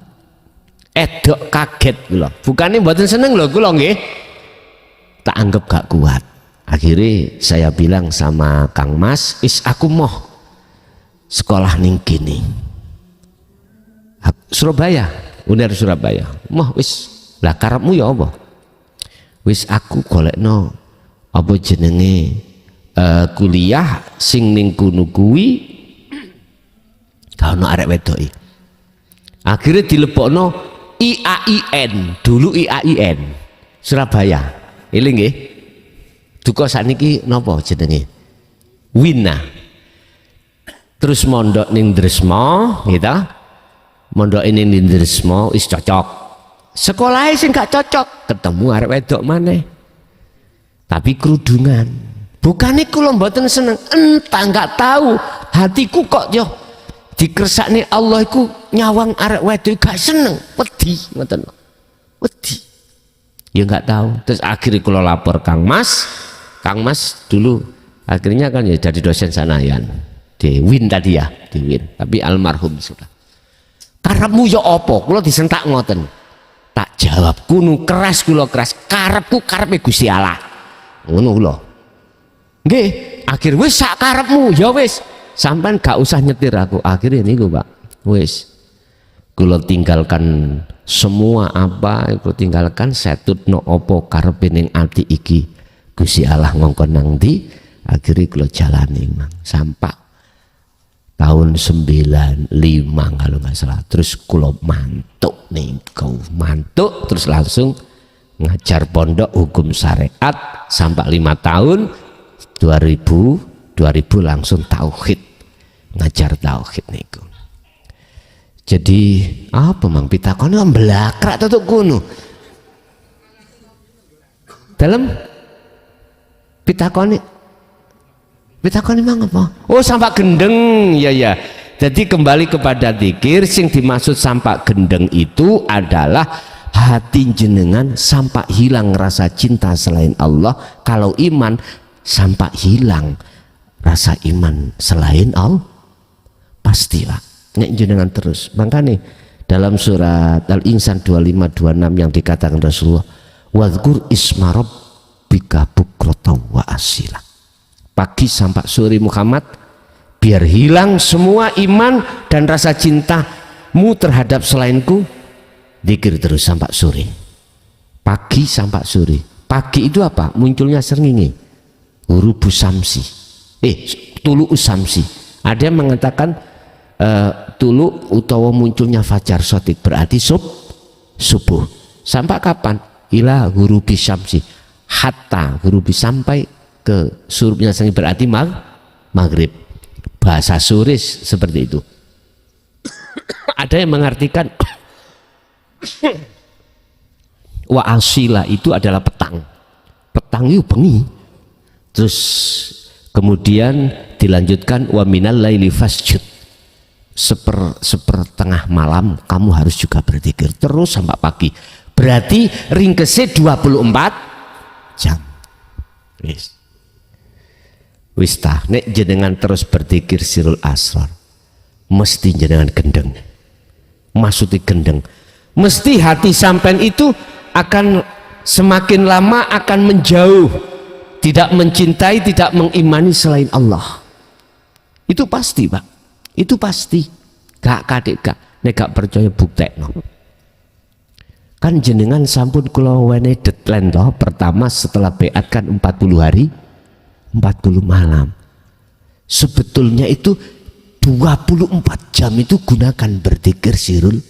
B: Edok kaget kula. Bukannya mboten seneng lho kula nggih. Tak anggap gak kuat. Akhirnya saya bilang sama Kang Mas, aku mau sekolah ning kini. Surabaya, UNER Surabaya. Moh wis, lah karepmu ya apa? Wis aku golekno apa jenenge kuliah sing ning kono kuwi kalau arek wedoke. Akhirnya dilebokno IAIN, dulu IAIN Surabaya. Eling nggih. Duka sakniki napa jenenge? Wina. Terus mondok ning Dresmo, gitu. Mondok ini ning Dresmo wis cocok. Sekolahnya sing gak cocok, ketemu arek wedok maneh. Tapi kerudungan. Bukannya kula mboten seneng, entah nggak tahu hatiku kok yo dikersakne Allah iku nyawang arek wedok gak seneng, wedi ngoten. Wedi. Ya nggak tahu. Terus akhirnya kula lapor Kang Mas dulu akhirnya kan ya jadi dosen sanayan di Win tadi ya, di Win. Tapi almarhum sudah. Karepmu ya apa? Kula disentak ngoten. Tak jawab, kuno keras kula keras. Karepku karepe Gusti Allah. Ngono kula. Nggih, akhir wis sak karepmu ya wis. Sampean gak usah nyetir aku. Akhirnya niku, Pak. Wis. Kula tinggalkan semua apa, kula tinggalkan setutno apa karepe ning ati iki. Gusti Allah ngongkon nang ndi? Akhirnya kula jalani mang sampai tahun 95 kalau nggak salah. Terus kula mantuk niku, mantuk terus langsung ngajar pondok hukum syariat sampai 5 tahun. 2000 langsung tauhid, ngajar tauhid niku. Jadi apa mang pitakone mbelakrak tutuk kuno dalam pitakone mang apa? Oh sampak gendeng, ya. Jadi kembali kepada zikir, sing dimaksud sampak gendeng itu adalah hati jenengan sampak hilang rasa cinta selain Allah. Kalau iman sampai hilang rasa iman selain Allah, pasti Pak nek jenengan terus. Makanya dalam surat Al-Insan 25-26 yang dikatakan Rasulullah, wadhkur isma rabbika bukratan wa asila. Pagi sampai sore Muhammad, biar hilang semua iman dan rasa cintamu terhadap selainku, zikir terus sampai sore. Pagi sampai sore. Pagi itu apa? Munculnya srengenge, hurubu samsi, tulu usamsi. Ada yang mengatakan tulu utawa munculnya fajar sotik, berarti subuh. Sampai kapan? Ila hurubi samsi, hatta hurubi, sampai ke surupnya sangi, berarti maghrib. Bahasa Suris seperti itu. Ada yang mengartikan wa asila itu adalah petang. Petang itu bengi. Terus kemudian dilanjutkan wa minal laili fasjud, sepertengah malam kamu harus juga berzikir terus sampai pagi. Berarti ringkesnya 24 jam. Wis tah nek jenengan terus berzikir sirul asrar, mesti jenengan gendeng. maksudnya gendeng. Mesti hati sampean itu akan semakin lama akan menjauh, tidak mencintai, tidak mengimani selain Allah. Itu pasti, Pak. Itu pasti. Gak kadek gak, nek gak percaya buktekno. Kan jenengan sampun kula wene deadline toh, pertama setelah beat kan 40 hari 40 malam. Sebetulnya itu 24 jam itu gunakan berzikir sirul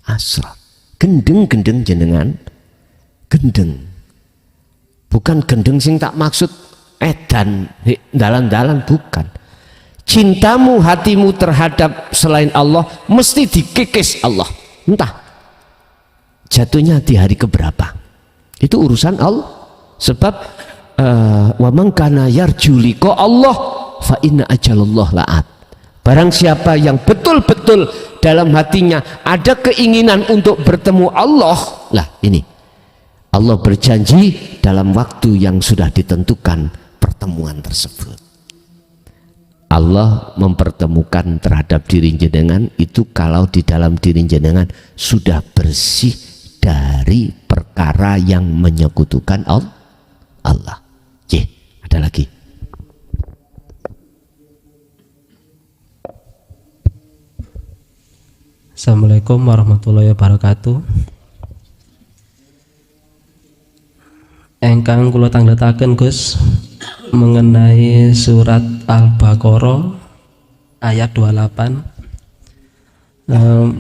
B: asrar. Gendeng jenengan, gendeng. Bukan gendeng sing tak maksud edan dalan-dalan, bukan. Cintamu, hatimu terhadap selain Allah mesti dikikis Allah. Entah jatuhnya di hari keberapa, itu urusan Allah. Sebab wa man kana yarju liqa Allah fa inna ajalallah la'at. Barang siapa yang betul-betul dalam hatinya ada keinginan untuk bertemu Allah, lah ini Allah berjanji dalam waktu yang sudah ditentukan pertemuan tersebut. Allah mempertemukan terhadap diri jenengan itu kalau di dalam diri jenengan sudah bersih dari perkara yang menyekutukan Allah. Ada lagi.
E: Assalamualaikum warahmatullahi wabarakatuh. Engkang kula tangletaken Gus mengenai surat Al-Baqarah ayat 28.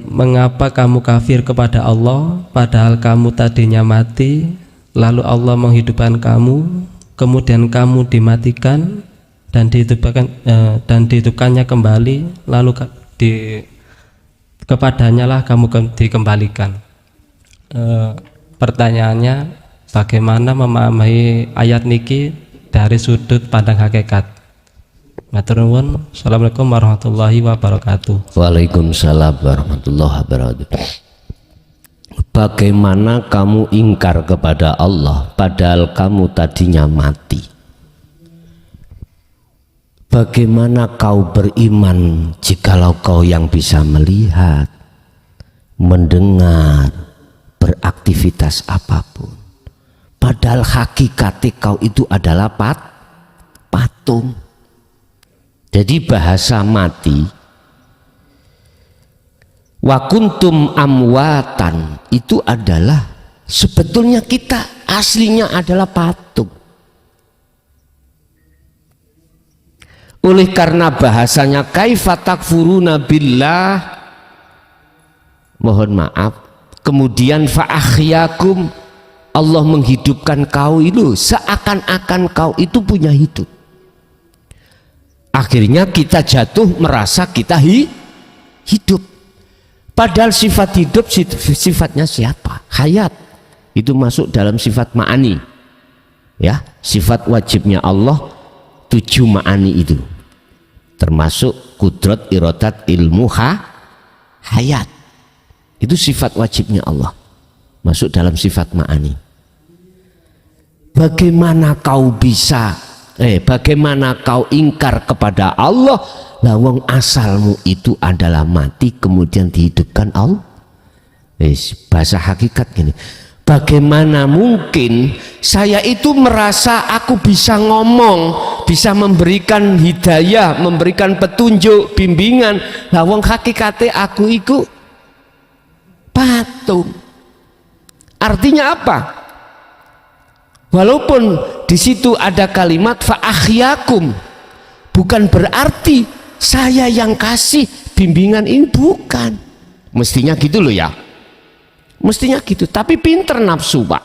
E: Mengapa kamu kafir kepada Allah padahal kamu tadinya mati, lalu Allah menghidupkan kamu, kemudian kamu dimatikan dan dihidupkannya kembali, lalu kepadanya lah kamu dikembalikan. Pertanyaannya, bagaimana memahami ayat niki dari sudut pandang hakikat? Matur nuwun. Assalamualaikum warahmatullahi wabarakatuh.
B: Waalaikumsalam warahmatullahi wabarakatuh. Bagaimana kamu ingkar kepada Allah padahal kamu tadinya mati? Bagaimana kau beriman jikalau kau yang bisa melihat, mendengar, beraktivitas apapun, padahal hakikatnya kau itu adalah patung. Jadi bahasa mati, wa kuntum amwatan, itu adalah sebetulnya kita aslinya adalah patung. Oleh karena bahasanya kaifa takfuruna billah, mohon maaf, kemudian fa akhyakum, Allah menghidupkan kau itu seakan-akan kau itu punya hidup. Akhirnya kita jatuh merasa kita hidup. Padahal sifat hidup sifatnya siapa? Hayat. Itu masuk dalam sifat ma'ani. Ya, sifat wajibnya Allah 7 ma'ani itu. Termasuk kudrat, iradat, ilmu, hayat. Itu sifat wajibnya Allah. Masuk dalam sifat ma'ani. Bagaimana kau bagaimana kau ingkar kepada Allah, lawang asalmu itu adalah mati kemudian dihidupkan Allah. Bahasa hakikat gini, bagaimana mungkin saya itu merasa aku bisa ngomong, bisa memberikan hidayah, memberikan petunjuk, bimbingan, lawang hakikatnya aku itu patung. Artinya apa? Walaupun di situ ada kalimat fa akhyakum, bukan berarti saya yang kasih bimbingan ini, bukan. Mestinya gitu loh ya. Mestinya gitu, tapi pinter nafsu, Pak.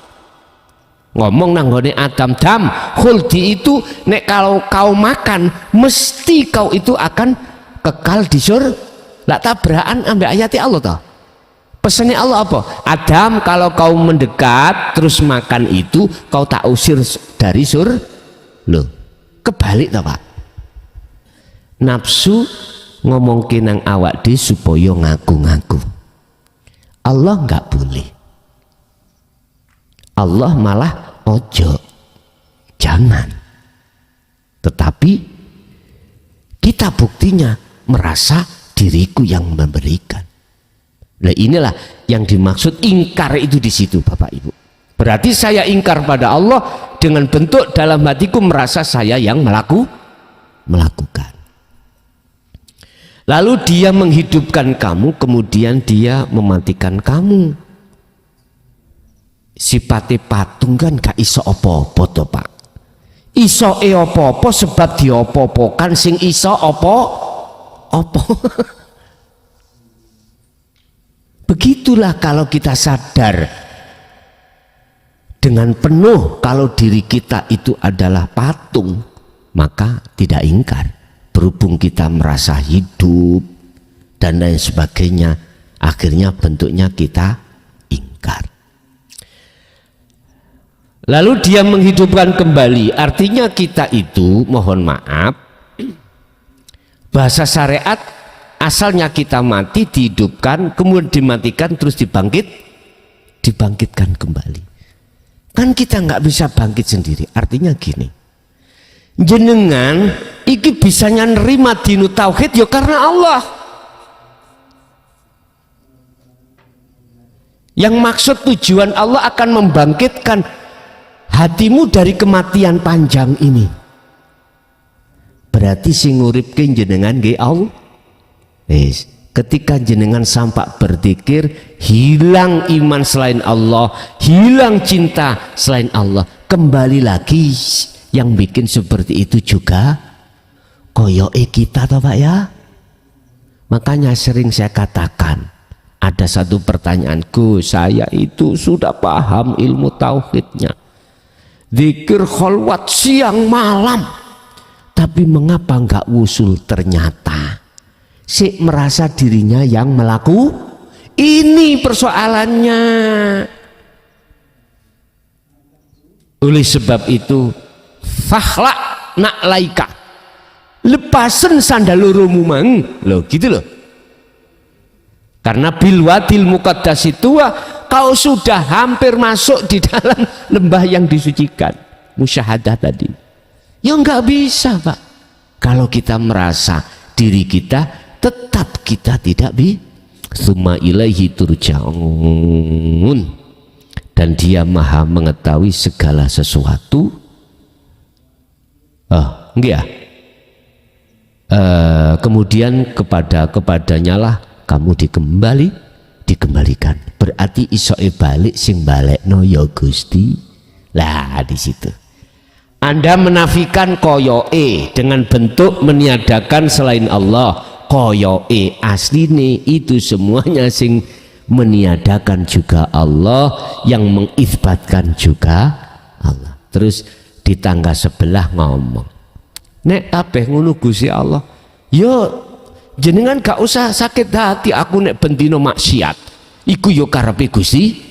B: Ngomong nanggone Adam dam khuldi itu nek kalau kau makan mesti kau itu akan kekal di surga. Lah tabrakan ambek ayat Allah toh. Pesannya Allah apa? Adam, kalau kau mendekat terus makan itu kau tak usir dari surga. Loh, kebalik toh, Pak. Nafsu ngomong nang awak di supaya ngaku-ngaku. Allah nggak boleh. Allah malah ojo, jangan. Tetapi kita buktinya merasa diriku yang memberikan. Nah, inilah yang dimaksud ingkar itu di situ, Bapak Ibu. Berarti saya ingkar pada Allah dengan bentuk dalam hatiku merasa saya yang melakukan. Lalu dia menghidupkan kamu, kemudian dia mematikan kamu. Sipate patung kan gak iso apa-apa to, Pak. Iso apa-apa sebab diopo-opokan sing iso apa-apa. Begitulah kalau kita sadar dengan penuh kalau diri kita itu adalah patung, maka tidak ingkar. Berhubung kita merasa hidup dan lain sebagainya, akhirnya bentuknya kita ingkar. Lalu dia menghidupkan kembali, artinya kita itu, mohon maaf, bahasa syariat asalnya kita mati, dihidupkan, kemudian dimatikan, terus dibangkitkan kembali. Kan kita nggak bisa bangkit sendiri. Artinya gini, jenengan iki bisanya nerima dinu tauhid ya karena Allah. Yang maksud tujuan Allah akan membangkitkan hatimu dari kematian panjang ini. Berarti sing nguripke jenengan nggih Allah. Ketika jenengan sampai berzikir, hilang iman selain Allah, hilang cinta selain Allah, kembali lagi yang bikin seperti itu juga koyoke kita toh Pak ya. Makanya sering saya katakan, ada satu pertanyaanku, saya itu sudah paham ilmu tauhidnya, zikir kholwat siang malam, tapi mengapa enggak wusul? Ternyata si merasa dirinya yang ini persoalannya. Oleh sebab itu, fakhla nak laika, lepasen sandal lurumu mang, loh gitu loh. Karena bilwadil muqaddas itu kau sudah hampir masuk di dalam lembah yang disucikan, musyahadah tadi. Ya nggak bisa Pak, kalau kita merasa diri kita tetap kita tidak summa ilaihi turja'un, dan dia maha mengetahui segala sesuatu. Enggak kemudian kepadanya lah kamu dikembalikan. Berarti isoe balik sing balekno ya Gusti. Lah di situ Anda menafikan koyoe dengan bentuk meniadakan selain Allah. Koyoe asline itu semuanya sing meniadakan juga Allah, yang mengisbatkan juga Allah. Terus di tangga sebelah ngomong, nek kabeh ngono Gusti Allah, yo jenengan gak usah sakit hati aku nek bendino maksiat iku yo karepe Gusti.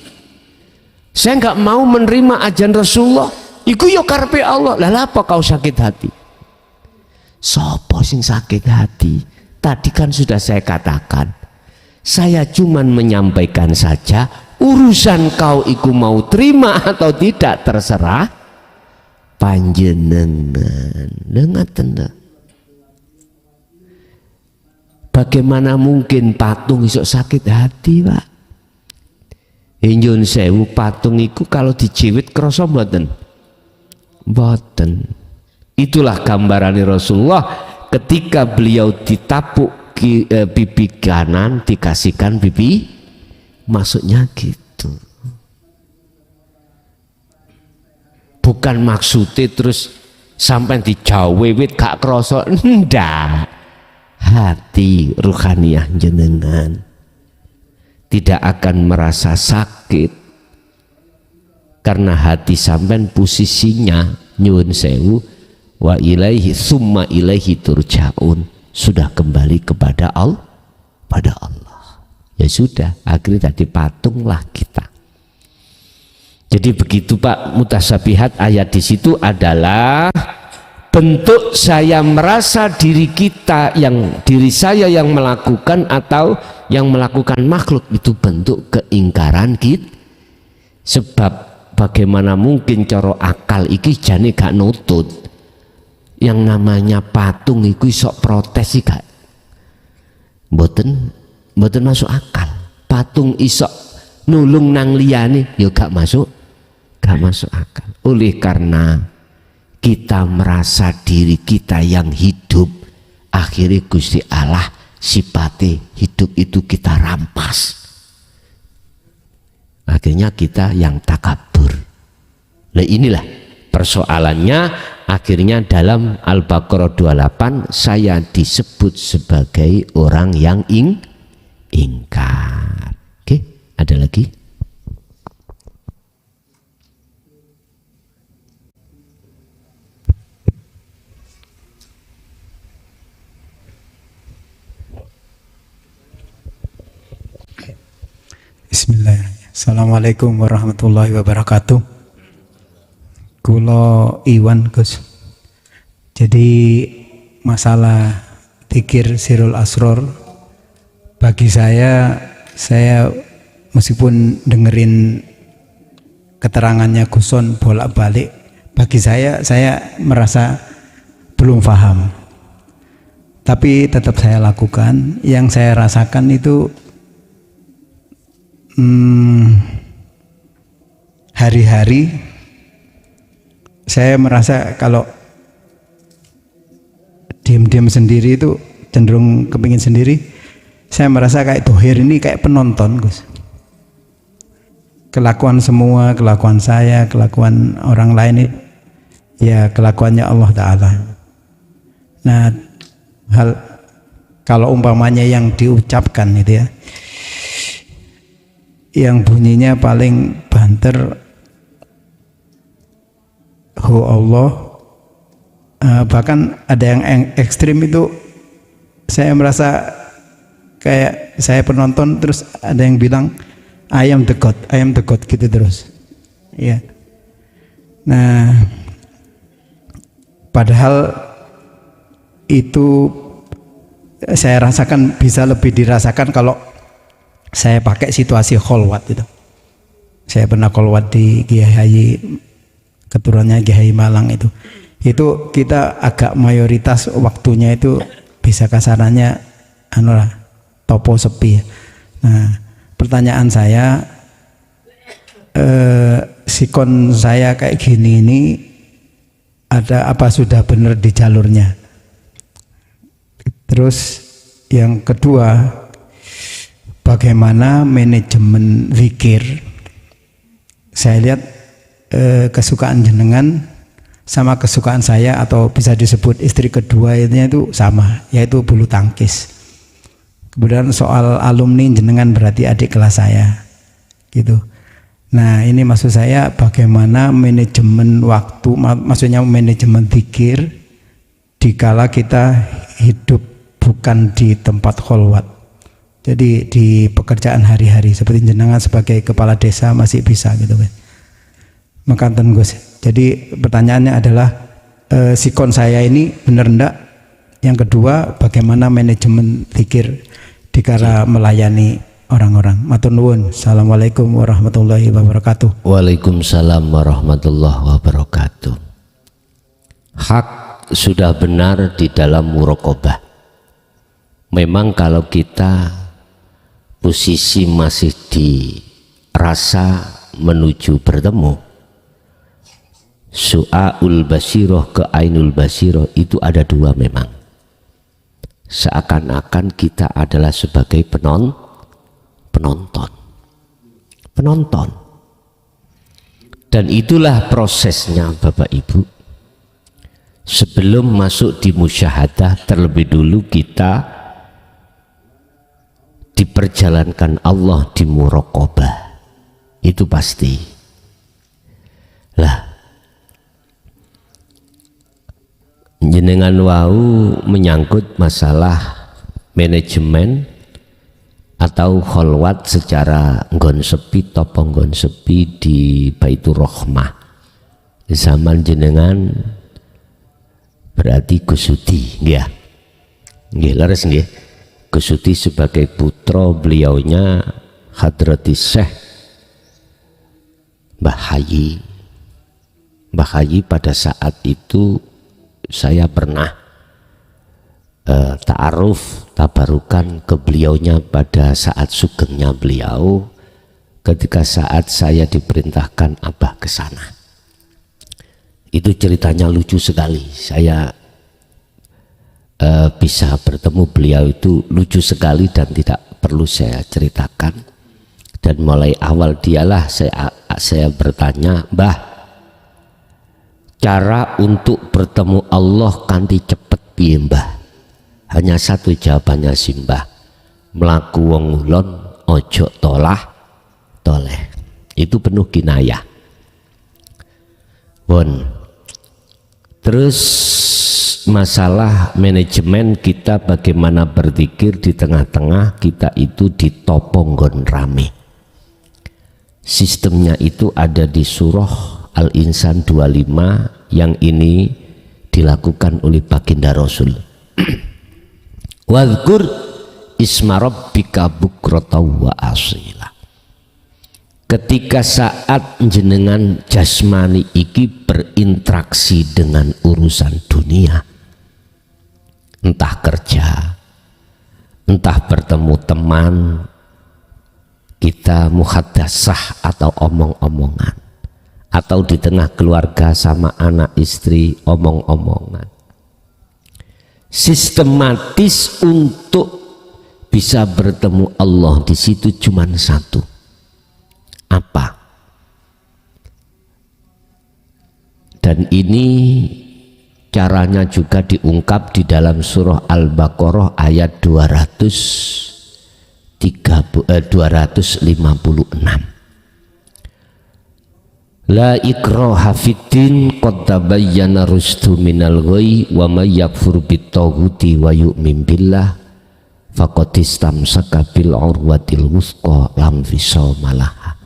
B: Saya nggak mau menerima ajaran Rasulullah iku yo karepe Allah. Lah apa kau sakit hati? Sopo sing sakit hati? Tadi kan sudah saya katakan, saya cuman menyampaikan saja, urusan kau iku mau terima atau tidak terserah panjenengan. Dengar tanda. Bagaimana mungkin patung iso sakit hati Pak? Nyun sewu, patung iku kalau dijiwit krasa mboten? Mboten. Itulah gambaran Rasulullah ketika beliau ditapuk pipi kanan, dikasihkan pipi, maksudnya gitu. Bukan maksudnya terus sampai dijawewit gak krasa, ndak. Hati ruhaniyah jenengan tidak akan merasa sakit karena hati sampean posisinya nyuwun sewu wa ilaihi summa ilaihi turja'un, sudah kembali kepada Allah, pada Allah. Ya sudah, akhirnya tadi patunglah kita. Jadi begitu Pak, mutasabihat ayat di situ adalah bentuk saya merasa diri saya yang melakukan atau yang melakukan makhluk, itu bentuk keingkaran kita. Sebab bagaimana mungkin coro akal iki jane gak nutut yang namanya patung iku sok protes sih gak, mboten masuk akal. patung isok nulung nang liyane ya gak masuk akal. Oleh karena kita merasa diri kita yang hidup, akhirnya Gusti Allah sifatnya hidup itu kita rampas, akhirnya kita yang takabur. Nah inilah persoalannya. Akhirnya dalam Al-Baqarah 28 saya disebut sebagai orang yang ingkar. Oke, ada lagi?
F: Bismillahirrahmanirrahim. Assalamualaikum warahmatullahi wabarakatuh. Kulo Iwan Gus. Jadi masalah dzikir Sirul Asror bagi saya meskipun dengerin keterangannya Guson bolak-balik, bagi saya merasa belum paham. Tapi tetap saya lakukan. Yang saya rasakan itu hari-hari saya merasa kalau diam-diam sendiri itu cenderung kepingin sendiri. Saya merasa kayak dohir ini kayak penonton, Gus. Kelakuan semua, kelakuan saya, kelakuan orang lain ini ya kelakuannya Allah Ta'ala. Nah, hal kalau umpamanya yang diucapkan itu ya, yang bunyinya paling banter, Hu Allah, bahkan ada yang ekstrim itu saya merasa kayak saya penonton, terus ada yang bilang I am the God gitu terus ya. Nah, padahal itu saya rasakan bisa lebih dirasakan kalau saya pakai situasi kholwat itu. Saya pernah kholwat di Kiai Haji, keturunannya Kiai Malang itu kita agak mayoritas waktunya itu bisa kasarannya topo sepi. Nah, pertanyaan saya, sikon saya kayak gini ini ada apa sudah benar di jalurnya? Terus yang kedua, bagaimana manajemen zikir? Saya lihat kesukaan jenengan sama kesukaan saya, atau bisa disebut istri kedua itu sama, yaitu bulu tangkis. Kemudian soal alumni jenengan berarti adik kelas saya gitu. Nah, ini maksud saya bagaimana manajemen waktu, maksudnya manajemen zikir dikala kita hidup bukan di tempat kholwat. Jadi di pekerjaan hari-hari seperti jenengan sebagai kepala desa masih bisa gitu kan. Mekaten Gus. Jadi pertanyaannya adalah sikon saya ini benar ndak? Yang kedua, bagaimana manajemen zikir dikala melayani orang-orang? Matur nuwun. Assalamualaikum warahmatullahi wabarakatuh.
B: Waalaikumsalam warahmatullahi wabarakatuh. Hak sudah benar di dalam muraqabah. Memang kalau kita posisi masih di rasa menuju bertemu, su'aul basiroh ke ainul basiroh itu ada dua memang. Seakan-akan kita adalah sebagai penonton. Dan itulah prosesnya Bapak Ibu. Sebelum masuk di musyahadah, terlebih dulu kita diperjalankan Allah di muraqabah. Itu pasti. Lah, jenengan wau menyangkut masalah manajemen atau kholwat secara nggon sepi, topo nggon sepi di Baitur Rahmah zaman jenengan berarti Gusudi ya, nggih leres nggih. Gusudi sebagai putra beliaunya Hadrati Syekh Mbah Haji pada saat itu saya pernah ta'aruf, tabarukan ke beliaunya pada saat sugengnya beliau, ketika saat saya diperintahkan Abah ke sana. Itu ceritanya lucu sekali. Saya bisa bertemu beliau itu lucu sekali dan tidak perlu saya ceritakan. Dan mulai awal dialah saya bertanya, Mbah, cara untuk bertemu Allah kanthi cepet piye Mbah? Hanya satu jawabannya si Mbah, mlaku wong ulon ojo tolah toleh. Itu penuh kinayah. Terus masalah manajemen kita, bagaimana berzikir di tengah-tengah kita itu ditoponggon rame. Sistemnya itu ada di surah Al-Insan 25 yang ini dilakukan oleh baginda Rasul. Wadhkur isma rabbika bukrata wa asila. Ketika saat jenengan jasmani iki berinteraksi dengan urusan dunia, entah kerja, entah bertemu teman kita, muhadasah atau omong-omongan, atau di tengah keluarga sama anak istri omong-omongan, sistematis untuk bisa bertemu Allah di situ cuma satu. Apa? Dan ini caranya juga diungkap di dalam surah Al-Baqarah ayat 256. La ikraha fiddin qad tabayyana rusdu minal ghayy wa may yakfur bit-taghuti wa yu'min billah faqad istamsaka bil urwatil wuthqa lam fisama laha.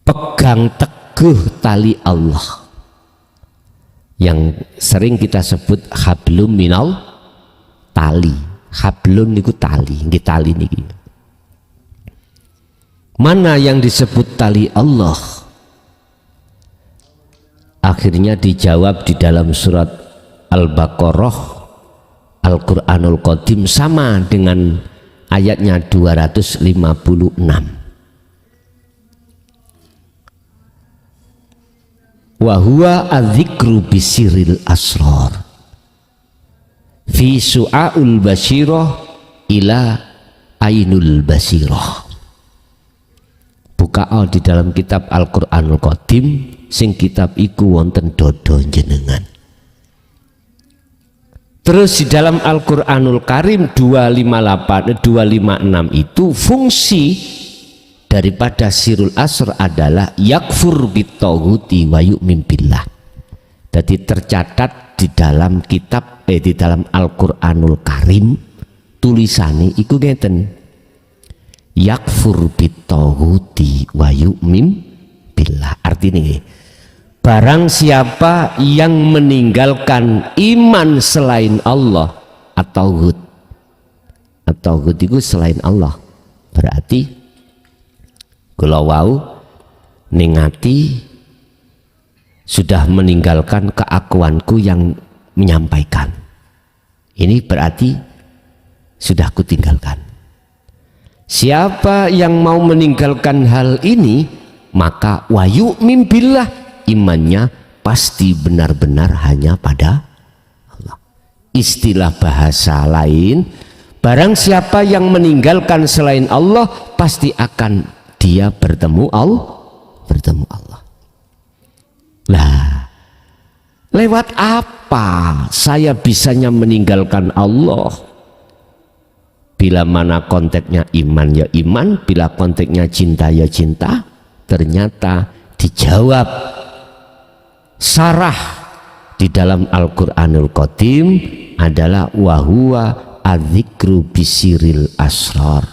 B: Pegang teguh tali Allah yang sering kita sebut hablum minal tali. Hablum niku tali, nggih tali niki. Mana yang disebut tali Allah? Akhirnya dijawab di dalam surat Al-Baqarah Al-Quranul Qadim sama dengan ayatnya 256. Wa huwa adzikru bisiril asrar fi su'aul basirah ila ainul basirah. Buka di dalam kitab Al-Quranul Qadim, sing kitab iku wonten dodo jenengan. Terus di dalam Al-Quranul Karim 256 itu fungsi daripada sirul asr adalah yakfur bitaghuti wa yu'min billah. Jadi tercatat di dalam kitab di dalam Al-Qur'anul Karim tulisane iku ngeten. Yakfur bitaghuti wa yu'min billah. Artinya barang siapa yang meninggalkan iman selain Allah, at-tauhid itu selain Allah, berarti kalau wau ningati sudah meninggalkan keakuanku yang menyampaikan. Ini berarti sudah kutinggalkan. Siapa yang mau meninggalkan hal ini, maka wa yu'min billah, imannya pasti benar-benar hanya pada Allah. Istilah bahasa lain, barang siapa yang meninggalkan selain Allah pasti akan dia bertemu Allah. Lah, lewat apa saya bisanya meninggalkan Allah? Bila mana konteksnya iman ya iman, bila konteksnya cinta ya cinta. Ternyata dijawab sarah di dalam Al-Qur'anul Qadim adalah wahuwa adzikru bisiril asrar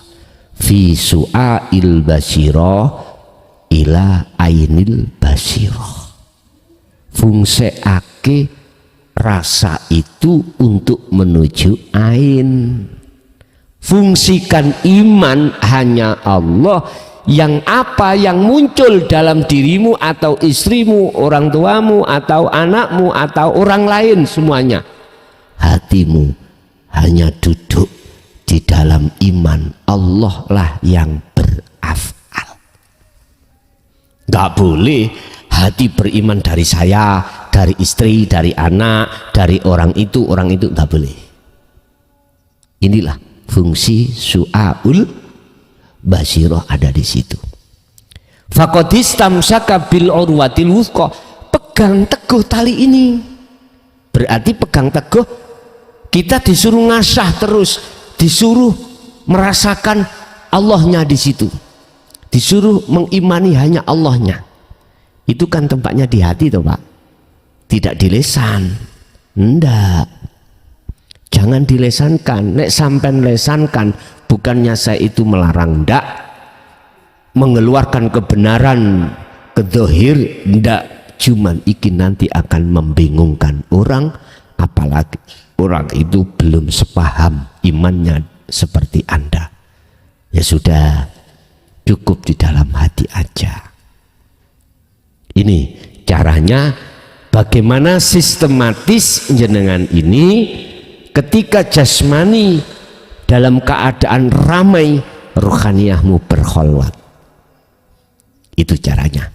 B: fi su'ail basirah ila ainil basirah. Fungsiake rasa itu untuk menuju ain. Fungsikan iman hanya Allah. Yang apa yang muncul dalam dirimu atau istrimu, orang tuamu atau anakmu atau orang lain semuanya, hatimu hanya duduk di dalam iman. Allah lah yang beraf'al. Nggak boleh hati beriman dari saya, dari istri, dari anak, dari orang itu nggak boleh. Inilah fungsi su'aul basyirah ada di situ. Faqadistamsaka bil urwatil wuthqa, pegang teguh tali ini. Berarti pegang teguh, kita disuruh ngasah terus, disuruh merasakan Allahnya di situ, disuruh mengimani hanya Allahnya. Itu kan tempatnya di hati toh Pak, tidak di lesan. Enggak, jangan dilesankan. Nek sampean lesankan, bukannya saya itu melarang, enggak, mengeluarkan kebenaran ke zahir, enggak, cuman iki nanti akan membingungkan orang, apalagi orang itu belum sepaham imannya seperti Anda. Ya sudah, cukup di dalam hati aja. Ini caranya. Bagaimana sistematis jenengan ini ketika jasmani dalam keadaan ramai, rohaniyahmu berkholwat. Itu caranya.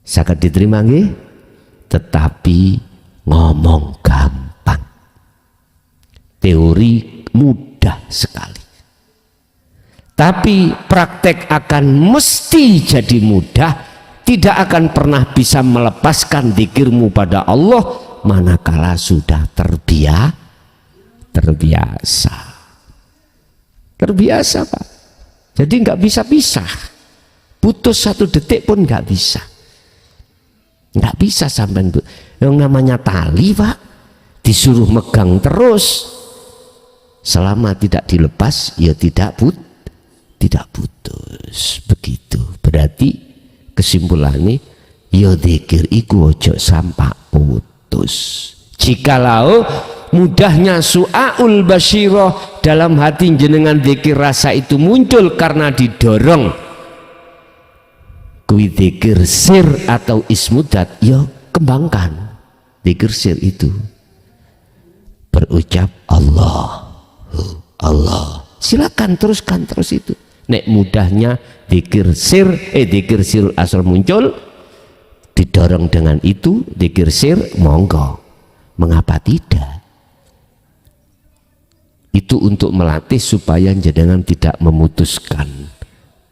B: Sangat diterima nggih? Tetapi ngomong gampang, teori mudah sekali, tapi praktek akan mesti jadi mudah. Tidak akan pernah bisa melepaskan zikirmu pada Allah manakala sudah terbiasa Pak. Jadi nggak bisa pisah, putus satu detik pun nggak bisa sampai yang namanya tali Pak, disuruh megang terus, selama tidak dilepas ya tidak putus. Begitu berarti kesimpulannya, ya zikir iku ojo sampai putus. Jikalau mudahnya su'aul basyirah dalam hati jenengan, zikir rasa itu muncul karena didorong kuwi zikir sir atau ismudat, ya kembangkan zikir sir itu, berucap Allah, silakan teruskan terus itu. Nek mudahnya zikir sir asal muncul, didorong dengan itu zikir sir, monggo, mengapa tidak? Itu untuk melatih supaya jenengan tidak memutuskan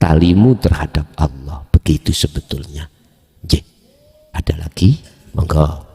B: talimu terhadap Allah. Begitu sebetulnya. Ada lagi? Monggo.